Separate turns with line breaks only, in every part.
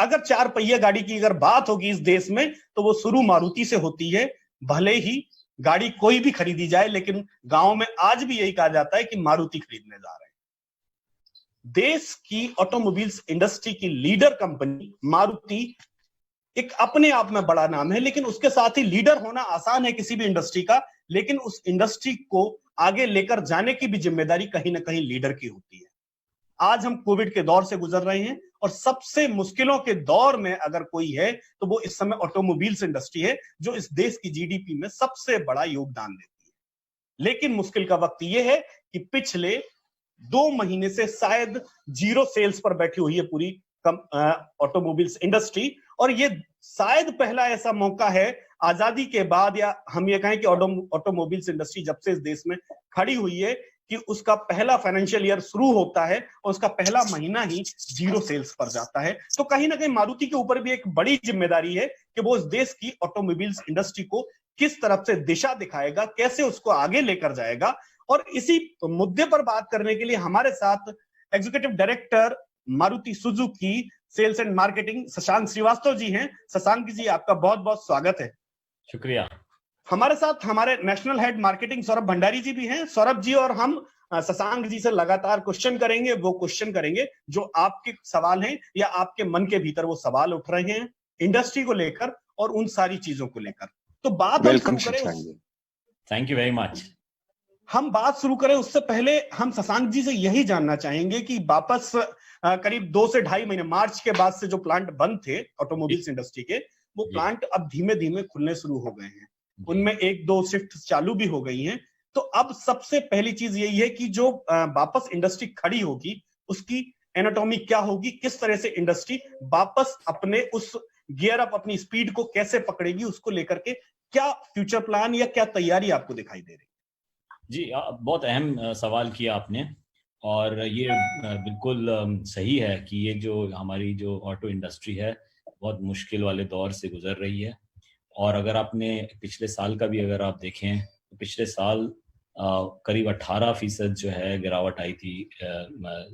अगर 4 पहिया गाड़ी की अगर बात होगी इस देश में तो वो शुरू मारुति से होती है। भले ही गाड़ी कोई भी खरीदी जाए, लेकिन गांव में आज भी यही कहा जाता है कि मारुति खरीदने जा रहे हैं। देश की ऑटोमोबाइल्स इंडस्ट्री की लीडर कंपनी मारुति एक अपने आप में बड़ा नाम है, लेकिन उसके साथ ही लीडर होना आसान है किसी भी इंडस्ट्री का, लेकिन उस इंडस्ट्री को आगे लेकर जाने की भी जिम्मेदारी कहीं ना कहीं लीडर की होती है। आज हम कोविड के दौर से गुजर रहे हैं और सबसे मुश्किलों के दौर में अगर कोई है तो वो इस समय ऑटोमोबाइल्स इंडस्ट्री है, जो इस देश की जीडीपी में सबसे बड़ा योगदान देती है। लेकिन मुश्किल का वक्त यह है कि पिछले 2 महीने से शायद जीरो सेल्स पर बैठी हुई है पूरी ऑटोमोबाइल्स इंडस्ट्री, और ये शायद पहला ऐसा मौका है आजादी के बाद, या हम ये कहें कि ऑटोमोबाइल्स इंडस्ट्री जब से इस देश में खड़ी हुई है, कि उसका पहला फाइनेंशियल ईयर शुरू होता है और उसका पहला महीना ही जीरो सेल्स पर जाता है। तो कहीं ना कहीं मारुति के ऊपर भी एक बड़ी जिम्मेदारी है कि वो इस देश की ऑटोमोबाइल्स इंडस्ट्री को किस तरफ से दिशा दिखाएगा, कैसे उसको आगे लेकर जाएगा। और इसी मुद्दे पर बात करने के लिए हमारे साथ executive director Maruti Suzuki sales and marketing Shashank Srivastava ji हैं। शशांक जी, आपका बहुत बहुत स्वागत है।
शुक्रिया।
हमारे साथ हमारे national head marketing Saurabh Bhandari ji भी हैं। सौरभ जी और हम शशांक जी से लगातार क्वेश्चन करेंगे, वो क्वेश्चन करेंगे जो आपके सवाल हैं या आपके मन के भीतर वो सवाल उठ रहे हैं इंडस्ट्री को लेकर और उन सारी चीजों को लेकर। तो बात हम शुरू करें।
Thank you very much.
हम बात शुरू करें उससे पहले हम शशांक जी से यही जानना चाहेंगे कि वापस करीब 2 से 2.5 महीने मार्च के बाद से जो प्लांट बंद थे ऑटोमोबाइल्स इंडस्ट्री के, वो प्लांट अब धीमे धीमे खुलने शुरू हो गए हैं। उनमें 1-2 शिफ्ट चालू भी हो गई हैं। तो अब सबसे पहली चीज यही है कि जो वापस इंडस्ट्री खड़ी होगी उसकी एनाटॉमी क्या होगी, किस तरह से इंडस्ट्री वापस अपने उस गियर अप, अपनी स्पीड को कैसे पकड़ेगी, उसको लेकर के क्या फ्यूचर प्लान या क्या तैयारी आपको दिखाई दे रही?
जी, बहुत अहम सवाल किया आपने, और ये बिल्कुल सही है कि ये जो हमारी जो ऑटो इंडस्ट्री है बहुत मुश्किल वाले दौर से गुजर रही है। और अगर आपने पिछले साल का भी अगर आप देखें तो पिछले साल करीब 18% जो है गिरावट आई थी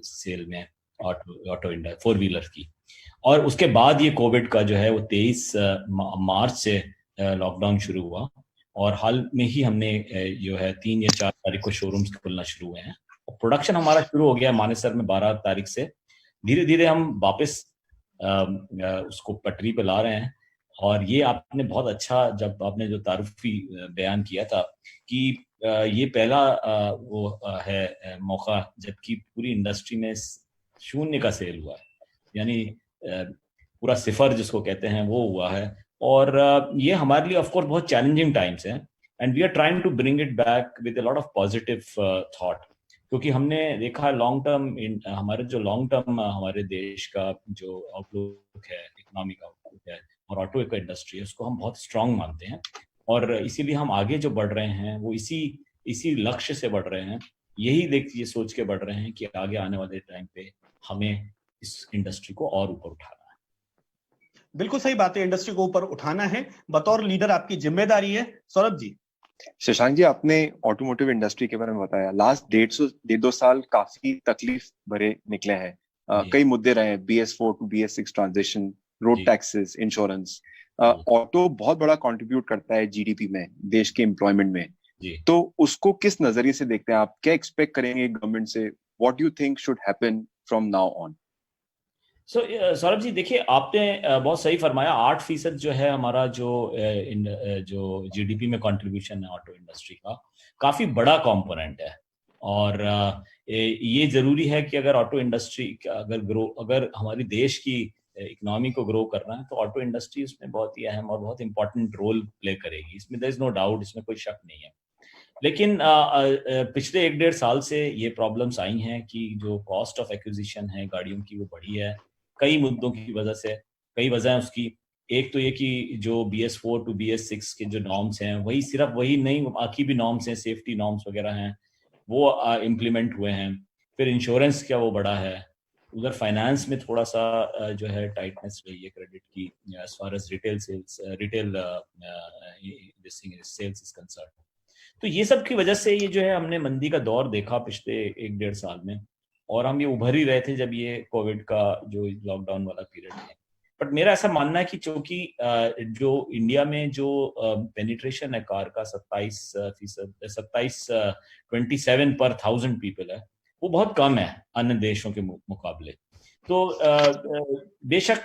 सेल में ऑटो इंडस्ट्री 4 व्हीलर की। और उसके बाद ये कोविड का जो है वो 23 मार्च से लॉकडाउन शुरू हुआ, और हाल में ही हमने जो है 3 या 4 तारीख को शोरूम्स खुलना शुरू हुए हैं और प्रोडक्शन हमारा शुरू हो गया मानेसर में 12 तारीख से। धीरे धीरे हम वापस उसको पटरी पे ला रहे हैं। और ये आपने बहुत अच्छा, जब आपने जो तारुफी बयान किया था कि ये पहला वो है मौका जबकि पूरी इंडस्ट्री में शून्य का सेल हुआ है, यानी पूरा सिफर जिसको कहते हैं वो हुआ है। और ये हमारे लिए ऑफ कोर्स बहुत चैलेंजिंग टाइम्स हैं, and we are trying to bring it back with a lot of positive thought, क्योंकि हमने देखा लॉन्ग टर्म हमारे जो लॉन्ग टर्म हमारे देश का जो आउटलुक है, इकोनॉमिक आउटलुक है और ऑटो इंडस्ट्री है, उसको हम बहुत स्ट्रांग मानते हैं। और इसीलिए हम आगे जो बढ़ रहे हैं वो इसी लक्ष्य से बढ़ रहे हैं। ये सोच के बढ़ रहे हैं कि आगे आने वाले टाइम पे हमें इस इंडस्ट्री को और ऊपर उठाना है।
बिल्कुल सही बात है, इंडस्ट्री को ऊपर उठाना है, बतौर लीडर आपकी जिम्मेदारी है। सौरभ जी।
शशांक जी, आपने ऑटोमोटिव इंडस्ट्री के बारे में बताया। लास्ट 1.5-2 साल काफी तकलीफ भरे निकले हैं। कई मुद्दे रहे हैं, BS4 to BS6 transition, road taxes, insurance. Auto बहुत बड़ा कंट्रीब्यूट करता है जीडीपी में, देश के एम्प्लॉयमेंट में। तो उसको किस नजरिए से देखते हैं आप? क्या एक्सपेक्ट करेंगे गवर्नमेंट से? What do you think should happen from now on?
Saurabh ji, देखिए आपने बहुत सही फरमाया। 8% जो है हमारा जो जीडीपी में कंट्रीब्यूशन है ऑटो इंडस्ट्री का, काफी बड़ा कंपोनेंट है। और ये जरूरी है कि अगर ऑटो इंडस्ट्री अगर हमारी देश की इकोनॉमी को ग्रो करना है तो ऑटो इंडस्ट्री उसमें बहुत ही अहम और बहुत इंपॉर्टेंट रोल प्ले करेगी, इसमें देयर इज नो डाउट, इसमें कोई शक नहीं है। लेकिन पिछले 1-1.5 साल से ये प्रॉब्लम्स आई हैं कि जो कॉस्ट ऑफ एक्विजिशन है गाड़ियों की वो बढ़ी है, कई मुद्दों की वजह से। कई वजह है उसकी। एक तो ये कि जो BS4 to BS6 के जो नॉर्म्स हैं वही नहीं, बाकी भी नॉर्म्स हैं, सेफ्टी नॉर्म्स वगैरह हैं, वो इम्प्लीमेंट हुए हैं। फिर इंश्योरेंस क्या वो बढ़ा है। उधर फाइनेंस में थोड़ा सा जो है टाइटनेस रही है क्रेडिट की as far as retail sales is concern. तो ये सब की वजह से ये जो है हमने मंदी का दौर देखा पिछले 1-1.5 साल में, और हम ये उभर ही रहे थे जब ये कोविड का जो लॉकडाउन वाला पीरियड है। बट मेरा ऐसा मानना है कि चूंकि जो इंडिया में जो पेनिट्रेशन है कार का 27 पर 1000 पीपल है, वो बहुत कम है अन्य देशों के मुकाबले। तो बेशक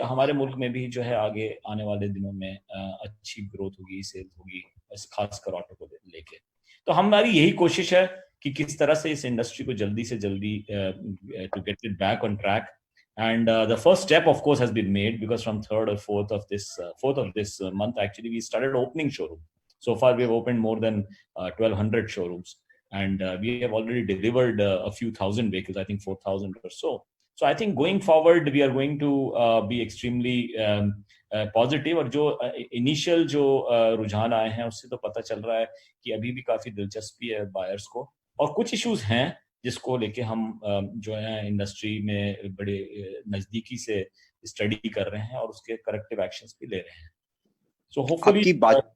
हमारे मुल्क में भी जो है आगे आने वाले दिनों में अच्छी ग्रोथ होगी, सेल होगी, खासकर ऑटो को लेके। तो हमारी यही कोशिश है कि किस तरह से इस इंडस्ट्री को जल्दी से जल्दी to get it back on track. And the first step, of course, has been made, because from 3rd or 4th of this month, actually, we started opening showroom. So far, we have opened more than 1,200 showrooms, and we have already delivered a few thousand vehicles, I think 4,000 or so. So I think going forward, we are going to be extremely positive. और जो initial जो रुझान आए हैं उससे तो पता चल रहा है कि अभी भी काफी दिलचस्पी है बायर्स को, और कुछ इश्यूज हैं जिसको लेके हम जो है इंडस्ट्री में बड़े नजदीकी से स्टडी कर रहे हैं और उसके करेक्टिव एक्शंस भी ले रहे हैं। सो होपफुली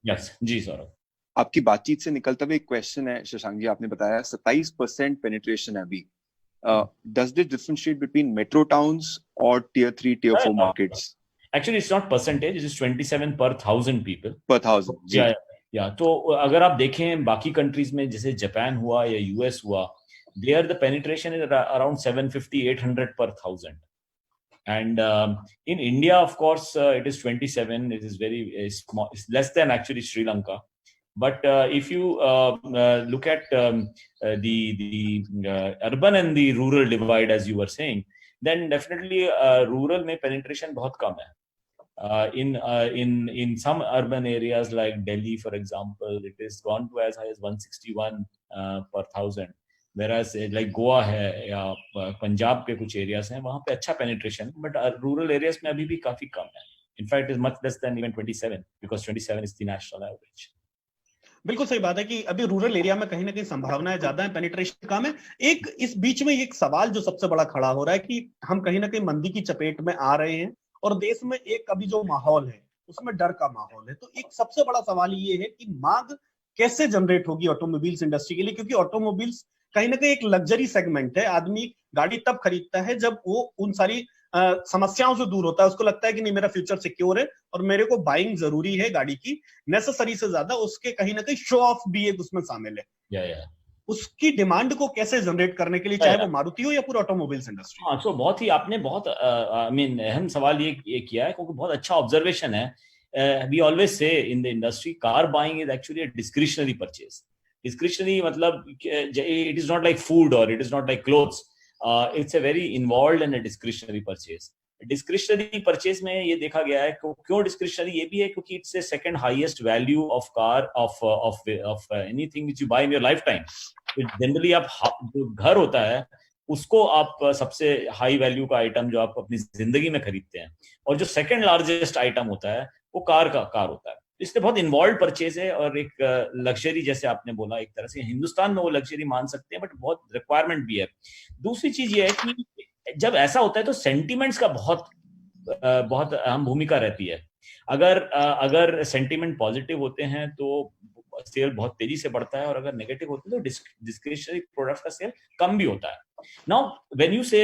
यस जी सौरभ,
आपकी बातचीत से निकलता हुआ एक क्वेश्चन है शशांक जी, आपने बताया 27% पेनिट्रेशन है अभी। Does this differentiate between metro towns और tier 3 tier 4 markets?
Actually it's not percentage, it is 27 per 1000 people
पर 1000।
या तो अगर आप देखें बाकी कंट्रीज में जैसे जापान हुआ या यूएस हुआ, there the penetration is around 750-800 per 1000, and in India, of course, it is 27. It is very small, it's less than actually Sri Lanka. But if you look at the urban and the rural divide, as you were saying, then definitely rural में penetration बहुत कम है. In some urban areas like Delhi, for example, it is gone to as high as 161 per 1000. Whereas like Goa है या पंजाब के कुछ areas हैं, वहां पे अच्छा पेनिट्रेशन, बट रूरल एरियाज में अभी भी काफी कम है. In fact is much less than even 27, because 27 is the national average.
बिल्कुल सही बात है कि अभी रूरल एरिया में कहीं ना कहीं संभावनाएं ज्यादा है, पेनिट्रेशन कम है। एक इस बीच में एक सवाल जो सबसे बड़ा खड़ा हो रहा है कि हम कहीं ना कहीं मंदी की चपेट में आ रहे हैं और देश में एक अभी जो माहौल है उसमें डर का माहौल है। तो एक सबसे बड़ा सवाल ये है कि मांग कैसे जनरेट होगी ऑटोमोबाइल्स इंडस्ट्री के लिए, क्योंकि ऑटोमोबाइल्स कहीं ना कहीं एक लग्जरी सेगमेंट है। आदमी गाड़ी तब खरीदता है जब वो उन सारी समस्याओं से दूर होता है, उसको लगता है कि नहीं मेरा फ्यूचर सिक्योर है और मेरे को बाइंग जरूरी है गाड़ी की, नेसेसरी से ज्यादा उसके कहीं ना कहीं शो ऑफ भी एक उसमें शामिल है। उसकी डिमांड को कैसे जनरेट करने के लिए, चाहे वो मारुति हो या पूरा ऑटोमोबाइल्स इंडस्ट्री।
हाँ, तो बहुत ही आपने बहुत अहम सवाल ये किया है, क्योंकि बहुत अच्छा ऑब्जर्वेशन है. We always say in the industry car buying is actually a discretionary purchase. Discretionary मतलब it is not like food और it is not like clothes. It's a very involved in a discretionary purchase. Discretionary purchase में ये देखा गया है क्यों discretionary ये भी है, क्योंकि it's a second highest value of car of anything which you buy in your life time. Generally आप जो घर होता है उसको आप सबसे हाई वैल्यू का आइटम जो आप अपनी जिंदगी में खरीदते हैं, और जो सेकंड लार्जेस्ट आइटम होता है वो कार होता है. इसलिए बहुत इन्वॉल्व परचेज है और एक लग्जरी, जैसे आपने बोला, एक तरह से हिंदुस्तान में वो लग्जरी मान सकते हैं, बट बहुत रिक्वायरमेंट भी है. दूसरी चीज ये है कि जब ऐसा होता है तो सेंटिमेंट्स का बहुत अहम भूमिका रहती है. अगर सेंटिमेंट पॉजिटिव होते हैं तो सेल बहुत तेजी से बढ़ता है, और अगर नेगेटिव होते हैं तो डिस्क्रिशनरी प्रोडक्ट्स का सेल कम भी होता है. Now, when you say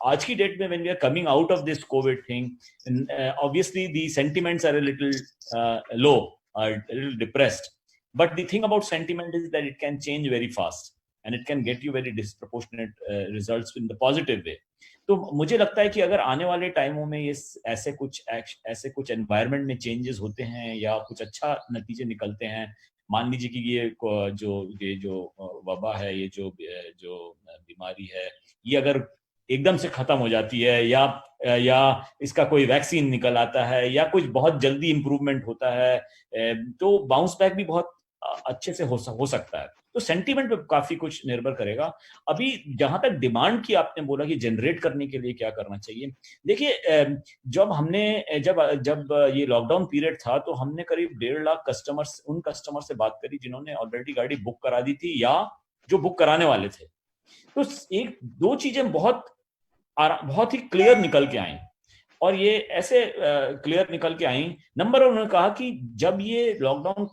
आज की डेट में when we are coming out of this COVID thing, obviously the sentiments are a little low, a little depressed. But the thing about sentiment is that it can change very fast, and it can get you very disproportionate results in the positive way. तो मुझे लगता है कि अगर आने वाले टाइमों में ये ऐसे कुछ एनवायरनमेंट में चेंजेस होते हैं या कुछ अच्छा नतीजे निकलते हैं, मान लीजिए कि ये जो वबा है, ये जो बीमारी है, ये अगर एकदम से खत्म हो जाती है या इसका कोई वैक्सीन निकल आता है या कुछ बहुत जल्दी इंप्रूवमेंट होता है, तो बाउंस बैक भी बहुत अच्छे से हो सकता है. तो सेंटीमेंट पे काफी कुछ निर्भर करेगा. अभी जहां तक डिमांड की आपने बोला कि जनरेट करने के लिए क्या करना चाहिए, देखिए जब ये लॉकडाउन पीरियड था तो हमने करीब 1.5 लाख कस्टमर से बात करी जिन्होंने ऑलरेडी गाड़ी बुक करा दी थी या जो बुक कराने वाले थे. तो एक दो चीजें बहुत ही क्लियर निकल के आई, और ये ऐसे क्लियर निकल के आई. नंबर वन, उन्होंने कहा कि जब ये लॉकडाउन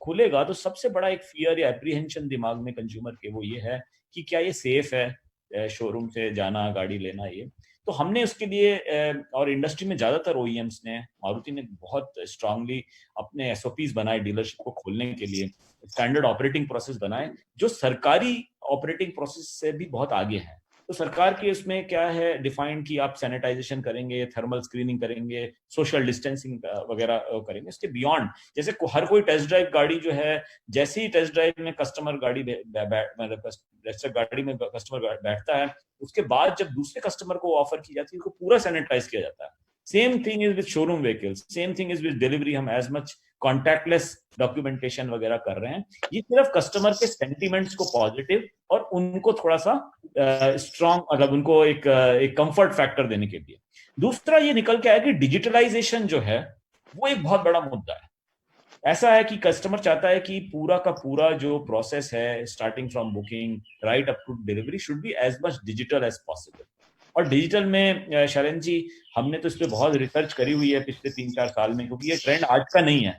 खुलेगा तो सबसे बड़ा एक फियर या एप्रीहेंशन दिमाग में कंज्यूमर के वो ये है कि क्या ये सेफ है शोरूम से जाना, गाड़ी लेना. ये तो हमने उसके लिए और इंडस्ट्री में ज्यादातर OEMs ने, मारुति ने बहुत स्ट्रांगली अपने SOPs बनाए डीलरशिप को खोलने के लिए, स्टैंडर्ड ऑपरेटिंग प्रोसेस बनाए जो सरकारी ऑपरेटिंग प्रोसेस से भी बहुत आगे है। तो सरकार के उसमें क्या है डिफाइंड कि आप सैनिटाइजेशन करेंगे, थर्मल स्क्रीनिंग करेंगे, सोशल डिस्टेंसिंग वगैरह करेंगे। इसके बियॉन्ड जैसे हर कोई टेस्ट ड्राइव गाड़ी जो है, जैसे ही टेस्ट ड्राइव में कस्टमर गाड़ी में कस्टमर बैठता है, उसके बाद जब दूसरे कस्टमर को ऑफर की जाती है उसको पूरा सैनिटाइज किया जाता है। Same thing is with showroom vehicles, same thing is with delivery. हम एज मच कॉन्टैक्टलेस डॉक्यूमेंटेशन वगैरह कर रहे हैं। ये सिर्फ कस्टमर के सेंटिमेंट्स को पॉजिटिव और उनको थोड़ा सा स्ट्रॉन्ग, मतलब उनको एक कंफर्ट फैक्टर देने के लिए। दूसरा ये निकल के आया कि डिजिटलाइजेशन जो है वो एक बहुत बड़ा मुद्दा है। ऐसा है कि कस्टमर चाहता है कि पूरा का पूरा जो प्रोसेस है, starting from booking right up to delivery, should be as much digital as possible. और डिजिटल में शरण जी, हमने तो इस पर बहुत रिसर्च करी हुई है पिछले 3-4 साल में, क्योंकि ये ट्रेंड आज का नहीं है,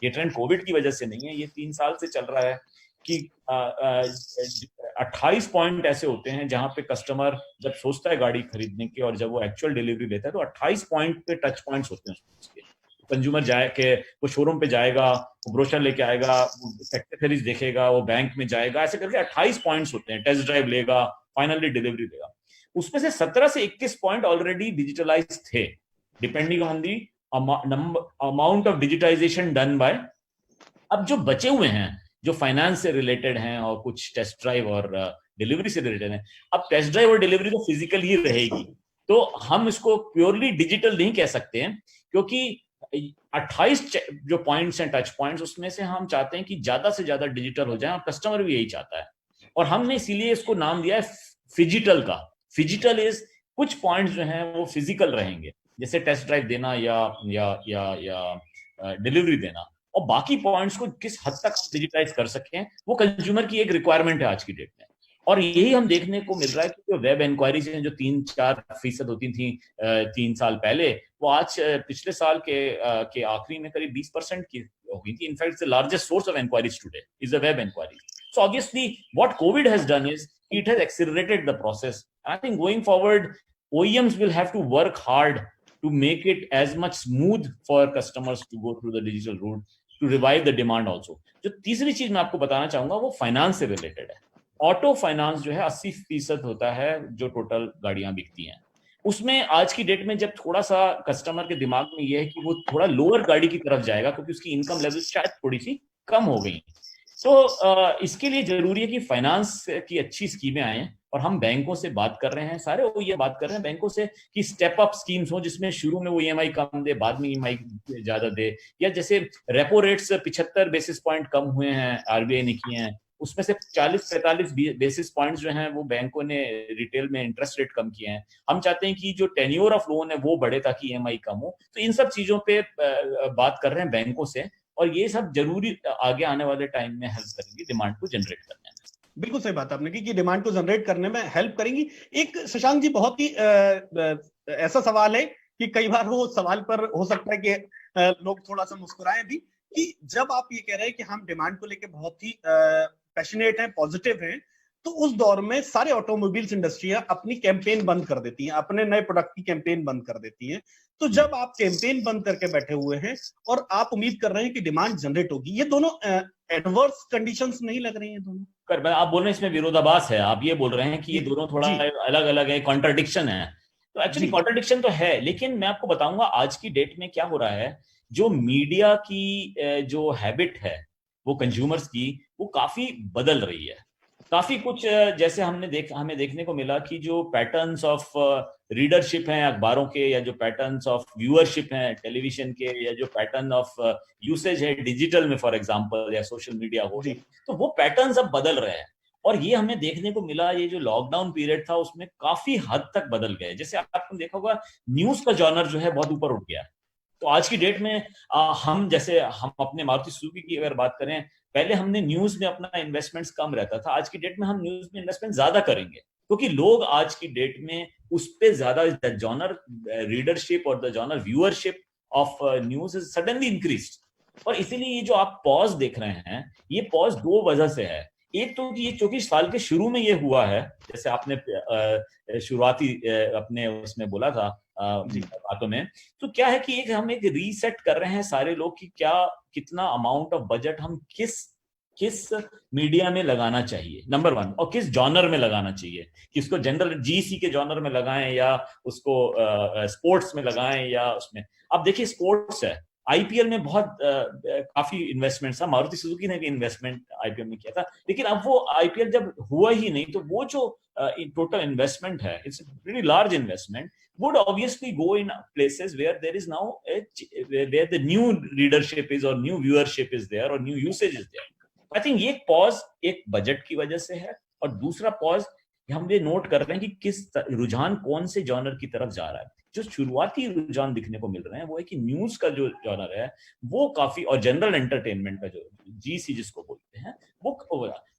ये ट्रेंड कोविड की वजह से नहीं है, ये 3 साल से चल रहा है कि 28 पॉइंट ऐसे होते हैं जहां पे कस्टमर जब सोचता है गाड़ी खरीदने की और जब वो एक्चुअल डिलीवरी लेता है तो 28 पॉइंट पे टच पॉइंट्स होते हैं उसके। कंज्यूमर जाए के वो शोरूम पे जाएगा, वो ब्रोशर लेके आएगा, एक्सेसरीज देखेगा, वो बैंक में जाएगा, ऐसे करके 28 पॉइंट्स होते हैं। टेस्ट ड्राइव लेगा, फाइनली डिलीवरी लेगा। उसमें से 17 से 21 पॉइंट ऑलरेडी डिजिटलाइज थे, depending on the amount of digitization done by. अब जो बचे हुए हैं जो फाइनेंस से रिलेटेड हैं और कुछ टेस्ट ड्राइव और डिलीवरी से रिलेटेड हैं, अब टेस्ट ड्राइव और डिलीवरी तो फिजिकल ही रहेगी, तो हम इसको प्योरली डिजिटल नहीं कह सकते हैं, क्योंकि 28 जो पॉइंट्स हैं, टच पॉइंट्स, उसमें से हम चाहते हैं कि ज्यादा से ज्यादा डिजिटल हो जाए और कस्टमर भी यही चाहता है। और हमने इसीलिए इसको नाम दिया है फिजिटल का। फिजिटल इज कुछ पॉइंट्स जो हैं वो फिजिकल रहेंगे, जैसे टेस्ट ड्राइव देना या डिलीवरी देना, और बाकी पॉइंट्स को किस हद तक डिजिटाइज कर सके हैं वो कंज्यूमर की एक रिक्वायरमेंट है आज की डेट में। और यही हम देखने को मिल रहा है कि जो वेब इंक्वायरीज हैं जो 3-4% होती थी 3 साल पहले, वो आज पिछले साल के आखिरी में करीब 20% की हो गई थी। In fact the largest source of inquiries today is the web inquiry. So obviously what covid has done is it has accelerated the process. I think going forward, OEMs will have to work hard to make it as much smooth for customers to go through the digital route to revive the demand also. जो तीसरी चीज मैं आपको बताना चाहूंगा वो finance से related है। ऑटो फाइनेंस जो है 80% होता है जो टोटल गाड़ियां बिकती हैं, उसमें आज की डेट में जब थोड़ा सा कस्टमर के दिमाग में ये है कि वो थोड़ा लोअर गाड़ी की तरफ जाएगा क्योंकि उसकी इनकम लेवल शायद थोड़ी सी कम हो गई, तो इसके लिए जरूरी है कि फाइनेंस की अच्छी स्कीमें आए। और हम बैंकों से बात कर रहे हैं, सारे वो ये बात कर रहे हैं बैंकों से कि स्टेप अप स्कीम्स हो जिसमें शुरू में वो EMI कम दे, बाद में EMI ज्यादा दे, या जैसे रेपो रेट्स 75 बेसिस पॉइंट कम हुए हैं RBI ने किए हैं, उसमें से 40-45 बेसिस पॉइंट्स जो हैं वो बैंकों ने रिटेल में इंटरेस्ट रेट कम किए हैं। हम चाहते हैं कि जो टेन्योर ऑफ लोन है वो बढ़े ताकि EMI कम हो। तो इन सब चीजों पे बात कर रहे हैं बैंकों से, और ये सब जरूरी आगे आने वाले टाइम में हेल्प करेंगी डिमांड को जनरेट करने में।
बिल्कुल सही बात आपने की कि डिमांड को जनरेट करने में हेल्प करेंगी। एक शशांक जी बहुत ही ऐसा सवाल है कि कई बार वो सवाल पर हो सकता है कि लोग थोड़ा सा मुस्कुराएं भी, कि जब आप ये कह रहे हैं कि हम डिमांड को लेकर बहुत ही पैशनेट हैं, पॉजिटिव हैं, तो उस दौर में सारे ऑटोमोबाइल्स इंडस्ट्रियां अपनी कैंपेन बंद कर देती हैं, अपने नए प्रोडक्ट की कैंपेन बंद कर देती हैं। तो जब आप कैंपेन बंद करके बैठे हुए हैं और आप उम्मीद कर रहे हैं कि डिमांड जनरेट होगी, ये दोनों एडवर्स कंडीशंस नहीं लग रही हैं दोनों?
आप बोल रहे हैं इसमें विरोधाभास है, आप ये बोल रहे हैं कि ये दोनों थोड़ा अलग अलग है, कॉन्ट्राडिक्शन है। तो एक्चुअली कॉन्ट्राडिक्शन तो है, लेकिन मैं आपको बताऊंगा आज की डेट में क्या हो रहा है। जो मीडिया की जो हैबिट है वो कंज्यूमर्स की, वो काफी बदल रही है। काफी कुछ जैसे हमें देखने को मिला कि जो पैटर्न्स ऑफ रीडरशिप हैं अखबारों के, या जो पैटर्न्स ऑफ व्यूअरशिप हैं टेलीविजन के, या जो पैटर्न ऑफ यूसेज है डिजिटल में फॉर एग्जांपल या सोशल मीडिया हो, तो वो पैटर्न्स अब बदल रहे हैं। और ये हमें देखने को मिला, ये जो लॉकडाउन पीरियड था उसमें काफी हद तक बदल गए। जैसे आपने देखा होगा न्यूज का जॉनर जो है बहुत ऊपर उठ गया। तो आज की डेट में हम अपने मारुति सुजुकी की अगर बात करें, पहले हमने न्यूज में अपना इन्वेस्टमेंट्स कम रहता था, आज की डेट में हम न्यूज में इन्वेस्टमेंट ज्यादा करेंगे, क्योंकि लोग आज की डेट में उस पे ज्यादा जॉनर रीडरशिप और the genre viewership of news is suddenly increased. और इसीलिए ये जो आप पॉज देख रहे हैं, ये पॉज दो वजह से है। एक तो ये क्योंकि साल के शुरू में ये हुआ है, जैसे आपने शुरुआती अपने उसमें बोला था बातों में, तो क्या है कि एक हम एक रीसेट कर रहे हैं सारे लोग कि क्या कितना अमाउंट ऑफ बजट हम किस मीडिया में लगाना चाहिए, नंबर वन, और किस जॉनर में लगाना चाहिए, कि उसको जनरल जीसी के जॉनर में लगाएं या उसको स्पोर्ट्स में लगाएं या उसमें। अब देखिए स्पोर्ट्स है, आईपीएल में बहुत काफी इन्वेस्टमेंट था, मारुति सुजुकी ने भी इन्वेस्टमेंट आईपीएल में किया था, लेकिन अब वो आईपीएल जब हुआ ही नहीं, तो वो जो टोटल इन्वेस्टमेंट है, it's very large investment, would obviously go in places where there is now where the new readership is or new viewership is there or new usage is there. I think ये pause एक budget की वजह से है, और दूसरा pause हम ये नोट कर रहे हैं कि किस रुझान कौन से जॉनर की तरफ जा रहा है। जो शुरुआती रुझान दिखने को मिल रहे हैं वो है कि न्यूज का जो जॉनर है वो काफी, और जनरल एंटरटेनमेंट का जो जीसी जिसको बोलते हैं वो,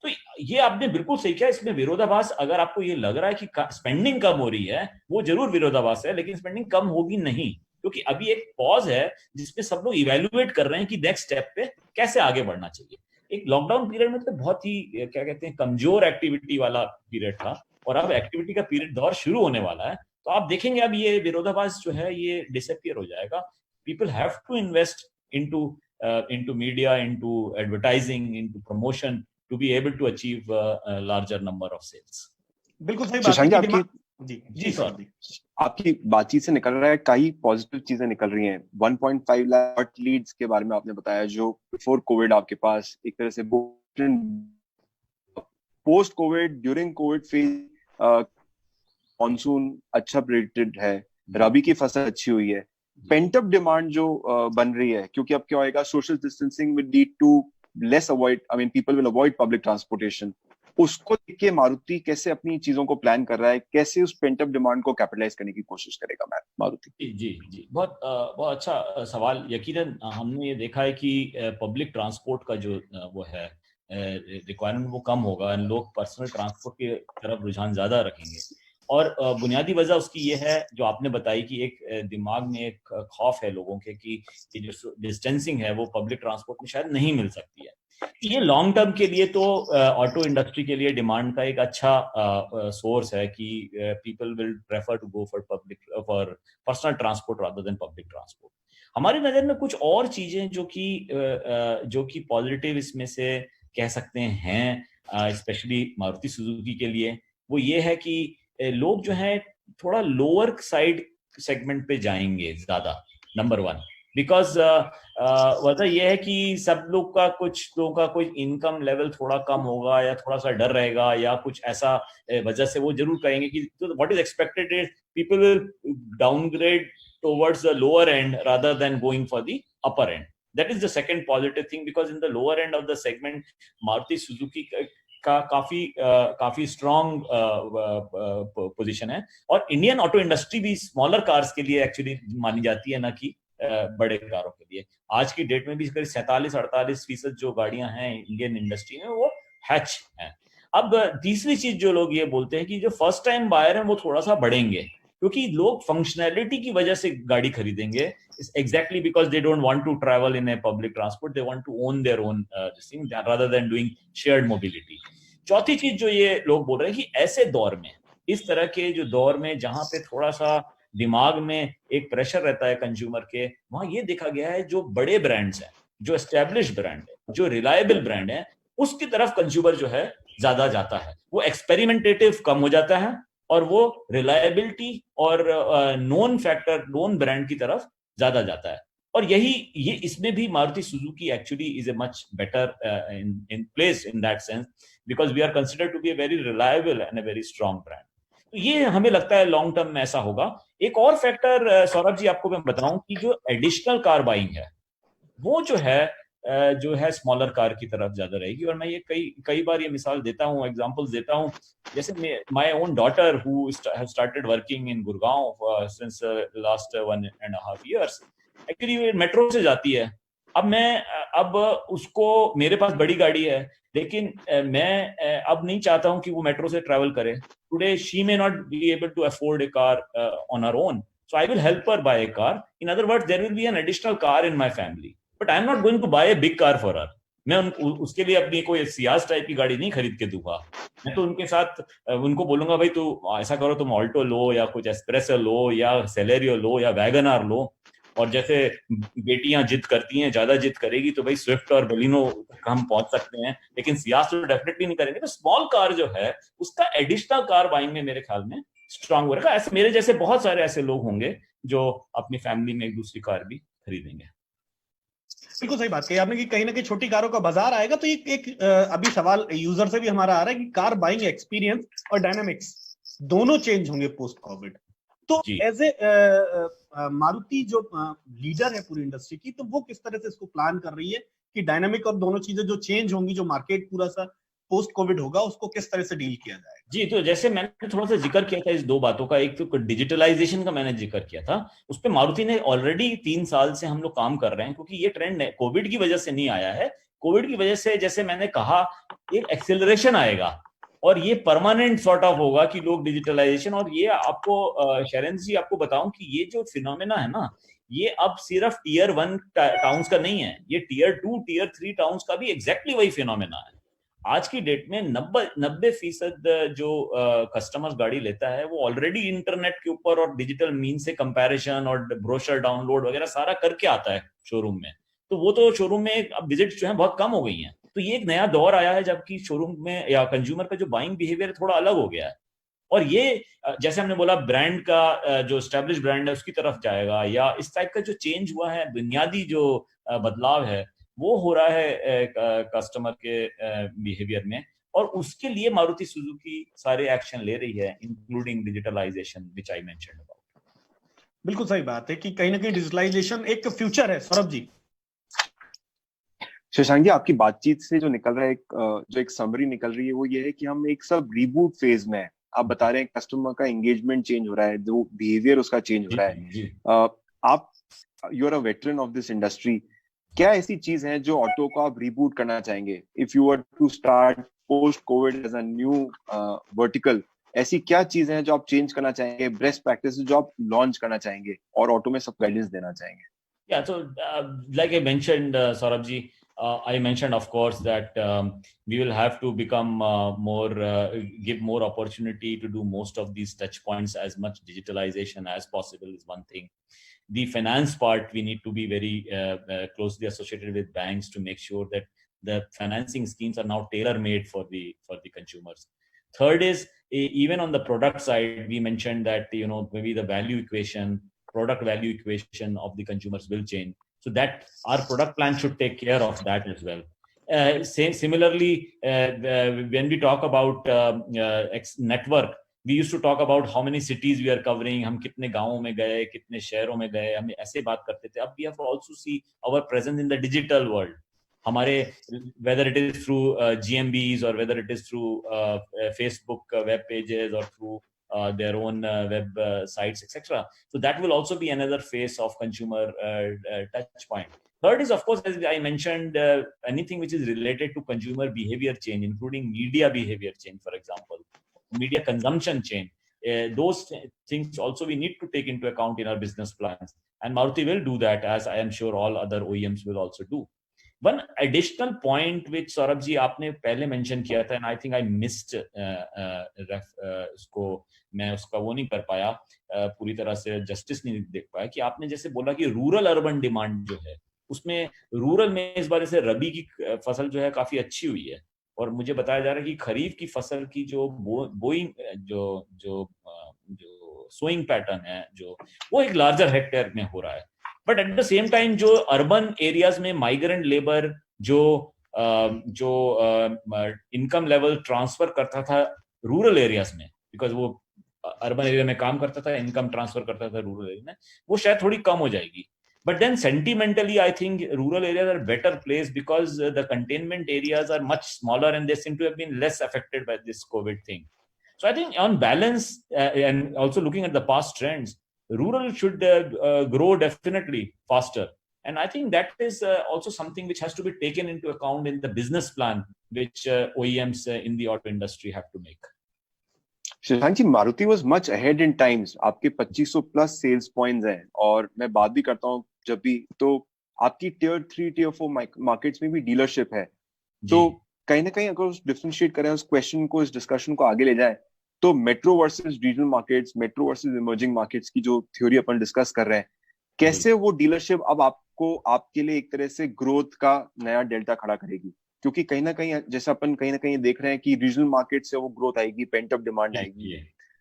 तो ये आपने बिल्कुल सही किया। इसमें विरोधाभास, अगर आपको ये लग रहा है कि स्पेंडिंग कम हो रही है, वो जरूर विरोधाभास है, लेकिन स्पेंडिंग कम होगी नहीं, क्योंकि अभी एक पॉज है जिसमें सब लोग इवेल्युएट कर रहे हैं कि नेक्स्ट स्टेप पे कैसे आगे बढ़ना चाहिए। एक लॉकडाउन पीरियड में तो बहुत ही क्या कहते हैं कमजोर एक्टिविटी वाला पीरियड था, और अब एक्टिविटी का पीरियड दौर शुरू होने वाला है, तो आप देखेंगे अब ये विरोधाभास जो है ये डिसअपियर हो जाएगा। People have to invest into media, into advertising, into promotion to be able to achieve a larger number of sales.
बिल्कुल सही बात है कि जी सर,
आपकी बातचीत से निकल रहा है कई पॉजिटिव चीजें निकल रही हैं। 1.5 लाख लीड्स के बारे में आपने बताया, जो बिफोर कोविड आपके पास एक तरह से post Covid, during Covid phase monsoon अच्छा प्रेडिक्टेड है, रबी की फसल अच्छी हुई है, पेंटअप डिमांड जो बन रही है, क्योंकि अब क्या होएगा, social distancing will lead to less avoid, I mean people will avoid public transportation. उसको देख के मारुति कैसे अपनी चीजों को प्लान कर रहा है, कैसे उस पेंटअप डिमांड को कैपिटलाइज करने की कोशिश करेगा मारुति?
जी बहुत अच्छा सवाल। यकीनन हमने ये देखा है कि पब्लिक ट्रांसपोर्ट का जो वो है रिक्वायरमेंट वो कम होगा, लोग पर्सनल ट्रांसपोर्ट की तरफ रुझान ज्यादा रखेंगे, और बुनियादी वजह उसकी ये है जो आपने बताई कि एक दिमाग में एक खौफ है लोगों के कि जो डिस्टेंसिंग है वो पब्लिक ट्रांसपोर्ट में शायद नहीं मिल सकती है। ये लॉन्ग टर्म के लिए तो ऑटो इंडस्ट्री के लिए डिमांड का एक अच्छा सोर्स है कि people will prefer to go for personal transport rather than public transport. हमारी नजर में कुछ और चीजें जो कि पॉजिटिव इसमें से कह सकते हैं, स्पेशली मारुति सुजुकी के लिए, वो ये है कि लोग जो है थोड़ा लोअर साइड सेगमेंट पे जाएंगे ज्यादा, नंबर वन, बिकॉज वजह यह है कि कुछ लोगों का कोई इनकम लेवल थोड़ा कम होगा या थोड़ा सा डर रहेगा या कुछ ऐसा वजह से वो जरूर कहेंगे कि what is expected is people will downgrade towards the lower and rather than going for the upper and. That is the second positive thing, because in the lower end of the segment Maruti Suzuki का काफी strong position है, और Indian auto industry भी smaller cars के लिए actually मानी जाती है, ना कि बड़े कारों के लिए। आज की डेट में भी करीब 47-48% जो गाड़ियां हैं इंडियन इंडस्ट्री में वो हैच हैं। अब तीसरी चीज जो लोग ये बोलते हैं कि जो फर्स्ट टाइम बायर हैं वो थोड़ा सा बढ़ेंगे, क्योंकि लोग फंक्शनैलिटी की वजह से गाड़ी खरीदेंगे, exactly because they don't want to travel in a public transport, they want to own their own thing rather than doing shared mobility. चौथी चीज जो ये लोग बोल रहे हैं कि ऐसे दौर में, इस तरह के जो दौर में जहां पे थोड़ा सा दिमाग में एक प्रेशर रहता है कंज्यूमर के, वहां ये देखा गया है जो बड़े ब्रांड्स हैं, जो एस्टेब्लिश्ड ब्रांड है, जो रिलायबल ब्रांड है, उसकी तरफ कंज्यूमर जो है ज्यादा जाता है। वो एक्सपेरिमेंटेटिव कम हो जाता है और वो रिलायबिलिटी और नोन फैक्टर, नोन ब्रांड की तरफ ज्यादा जाता है। और ये इसमें भी Maruti Suzuki actually is a much better in place in that sense, because we are considered to be a very reliable and a very strong brand. तो ये हमें लगता है लॉन्ग टर्म में ऐसा होगा। एक और फैक्टर सौरभ जी आपको मैं बताऊं कि जो एडिशनल कार बाइंग है वो जो है स्मॉलर कार की तरफ ज्यादा रहेगी। और मैं ये कई बार ये मिसाल देता हूँ, एग्जांपल्स देता हूँ, जैसे my own daughter who have started working in Gurgaon since last 1.5 years, actually metro से जाती है। अब उसको, मेरे पास बड़ी गाड़ी है, लेकिन मैं अब नहीं चाहता हूं कि वो मेट्रो से ट्रैवल करे। Today she may not be able to afford a car on her own, so I will help her buy a car. In other words, there will be an additional car in my family, but I am not going to buy a big car for her. मैं उसके लिए अपनी कोई Ciaz type की गाड़ी नहीं खरीद के दूंगा। मैं तो उनके साथ उनको बोलूंगा भाई तू ऐसा करो, तुम ऑल्टो लो या कुछ एस्प्रेसो लो या सेलेरियो लो या वैगनआर लो, और जैसे बेटियां जिद करती हैं, ज्यादा जिद करेगी तो भाई स्विफ्ट और बलिनो हम पहुंच सकते हैं, लेकिन सियाज तो डेफिनेटली नहीं करेंगे। तो स्मॉल कार जो है उसका एडिशनल कार बाइंग में मेरे ख्याल में स्ट्रांग हो रहेगा। ऐसे मेरे जैसे बहुत सारे ऐसे लोग होंगे जो अपनी फैमिली में एक दूसरी कार भी खरीदेंगे।
बिल्कुल सही बात कही आपने कि कहीं ना कहीं छोटी कारों का बाजार आएगा। तो एक अभी सवाल यूजर से भी हमारा आ रहा है कि कार बाइंग एक्सपीरियंस और डायनामिक्स दोनों चेंज होंगे पोस्ट कोविड। तो एज ए मारुति जो लीडर है पूरी इंडस्ट्री की, तो वो किस तरह से इसको प्लान कर रही है कि डायनामिक और दोनों चीजें जो चेंज होंगी, जो मार्केट पूरा सा पोस्ट कोविड होगा, उसको किस तरह से डील किया जाएगा?
जी, तो जैसे मैंने थोड़ा सा जिक्र किया था इस दो बातों का, एक तो डिजिटलाइजेशन का मैंने जिक्र किया था, उस पर मारुति ने ऑलरेडी 3 साल से हम लोग काम कर रहे हैं, क्योंकि ये ट्रेंड कोविड की वजह से नहीं आया है। कोविड की वजह से, जैसे मैंने कहा, एक एक्सेलरेशन आएगा और ये परमानेंट सॉर्ट ऑफ होगा कि लोग डिजिटलाइजेशन, और ये आपको शरण जी आपको बताऊं कि ये जो फिनोमेना है ना, ये अब सिर्फ टियर 1 टाउन्स का नहीं है, ये टियर 2 टियर 3 टाउन्स का भी एग्जैक्टली वही फिनोमेना है। आज की डेट में 90% जो कस्टमर्स गाड़ी लेता है वो ऑलरेडी इंटरनेट के ऊपर और डिजिटल मीन से कंपैरिजन और ब्रोशर डाउनलोड वगैरह सारा करके आता है शोरूम में। तो वो तो शोरूम में अब विजिट्स जो है बहुत कम हो गई हैं। तो ये एक नया दौर आया है जबकि शोरूम में या कंज्यूमर का जो बाइंग बिहेवियर थोड़ा अलग हो गया है। और ये जैसे हमने बोला ब्रांड का जो एस्टेब्लिश ब्रांड है उसकी तरफ जाएगा, या इस टाइप का जो चेंज हुआ है, बुनियादी जो बदलाव है वो हो रहा है कस्टमर के बिहेवियर में, और उसके लिए मारुति सुजुकी सारे एक्शन ले रही है, including digitalization which I mentioned about.
बिल्कुल सही बात है कि कहीं ना कहीं डिजिटलाइजेशन एक फ्यूचर है। सौरभ जी।
शशांक जी, आपकी बातचीत से जो निकल रहा है, जो एक समरी निकल रही है, वो ये है कि हम एक सब रिबूट फेज में है। आप बता रहे हैं कस्टमर का एंगेजमेंट चेंज हो रहा है, जो बिहेवियर उसका चेंज हो रहा है। आप you are a veteran of this industry, क्या ऐसी चीज है जो ऑटो को आप रिबूट करना चाहेंगे? If you were to start post covid as a new vertical, ऐसी क्या चीज है जो आप चेंज करना चाहेंगे, बेस्ट प्रैक्टिस जो आप लॉन्च करना चाहेंगे और ऑटो में सब गाइडेंस देना चाहेंगे?
Yeah, so like I mentioned, Saurabh ji, I mentioned, of course, that we will have to become give more opportunity to do most of these touch points. As much digitalization as possible is one thing. The finance part, we need to be very closely associated with banks to make sure that the financing schemes are now tailor-made for the consumers. Third is, even on the product side, we mentioned that maybe the product value equation of the consumers will change, so that our product plan should take care of that as well. Similarly, when we talk about network, we used to talk about how many cities we are covering, हम कितने गांवों में गए, कितने शहरों में गए, हम ऐसे बात करते थे। अब we have to also see our presence in the digital world. हमारे whether it is through GMBs or whether it is through Facebook web pages or through their own web sites, etc. So that will also be another face of consumer touch point. Third is, of course, as I mentioned, anything which is related to consumer behavior change, including media behavior change, for example, media consumption change. Those things also we need to take into account in our business plans. And Maruti will do that, as I am sure all other OEMs will also do. One additional point which Saurabh ji आपने पहले mention किया था, and I think I missed उसको मैं उसका वो नहीं कर पाया, पूरी तरह से जस्टिस नहीं देख पाया, कि आपने जैसे बोला कि रूरल अर्बन डिमांड जो है, उसमें रूरल में इस बार से रबी की फसल जो है काफी अच्छी हुई है, और मुझे बताया जा रहा है कि खरीफ की फसल की जो बोइंग जो सोइंग पैटर्न है, जो वो एक लार्जर हेक्टेयर में हो रहा है। But at the same time जो अर्बन एरियाज में माइग्रेंट लेबर जो इनकम लेवल ट्रांसफर करता था रूरल एरियाज में, बिकॉज वो अर्बन एरिया में काम करता था, इनकम ट्रांसफर करता था रूरल एरिया में, वो शायद थोड़ी कम हो जाएगी। But then sentimentally, I think rural areas are better placed because the containment areas are much smaller and they seem to have been less affected by this COVID thing. So I think on balance, and also looking at the past trends, rural should grow definitely faster. And I think that is also something which has to be taken into account in the business plan which OEMs in the auto industry have to make.
Shashank ji, Maruti was much ahead in times. आपके 2500 plus sales points हैं, और मैं बात भी करता हूँ जब भी, तो आपकी Tier 3 Tier 4 मार्केट्स में भी डीलरशिप है। तो कहीं ना कहीं अगर उस डिफरेंशिएट करें, उस क्वेश्चन को, इस डिस्कशन को आगे ले जाए, तो metro versus regional markets, metro versus emerging markets की जो थ्योरी अपन डिस्कस कर रहे हैं, कैसे वो डीलरशिप अब आपको, आपके लिए एक तरह से ग्रोथ का नया डेल्टा खड़ा करेगी? क्योंकि कहीं ना कहीं जैसे अपन कहीं ना कहीं देख रहे हैं कि रीजनल मार्केट से वो ग्रोथ आएगी, पेंट अप डिमांड आएगी,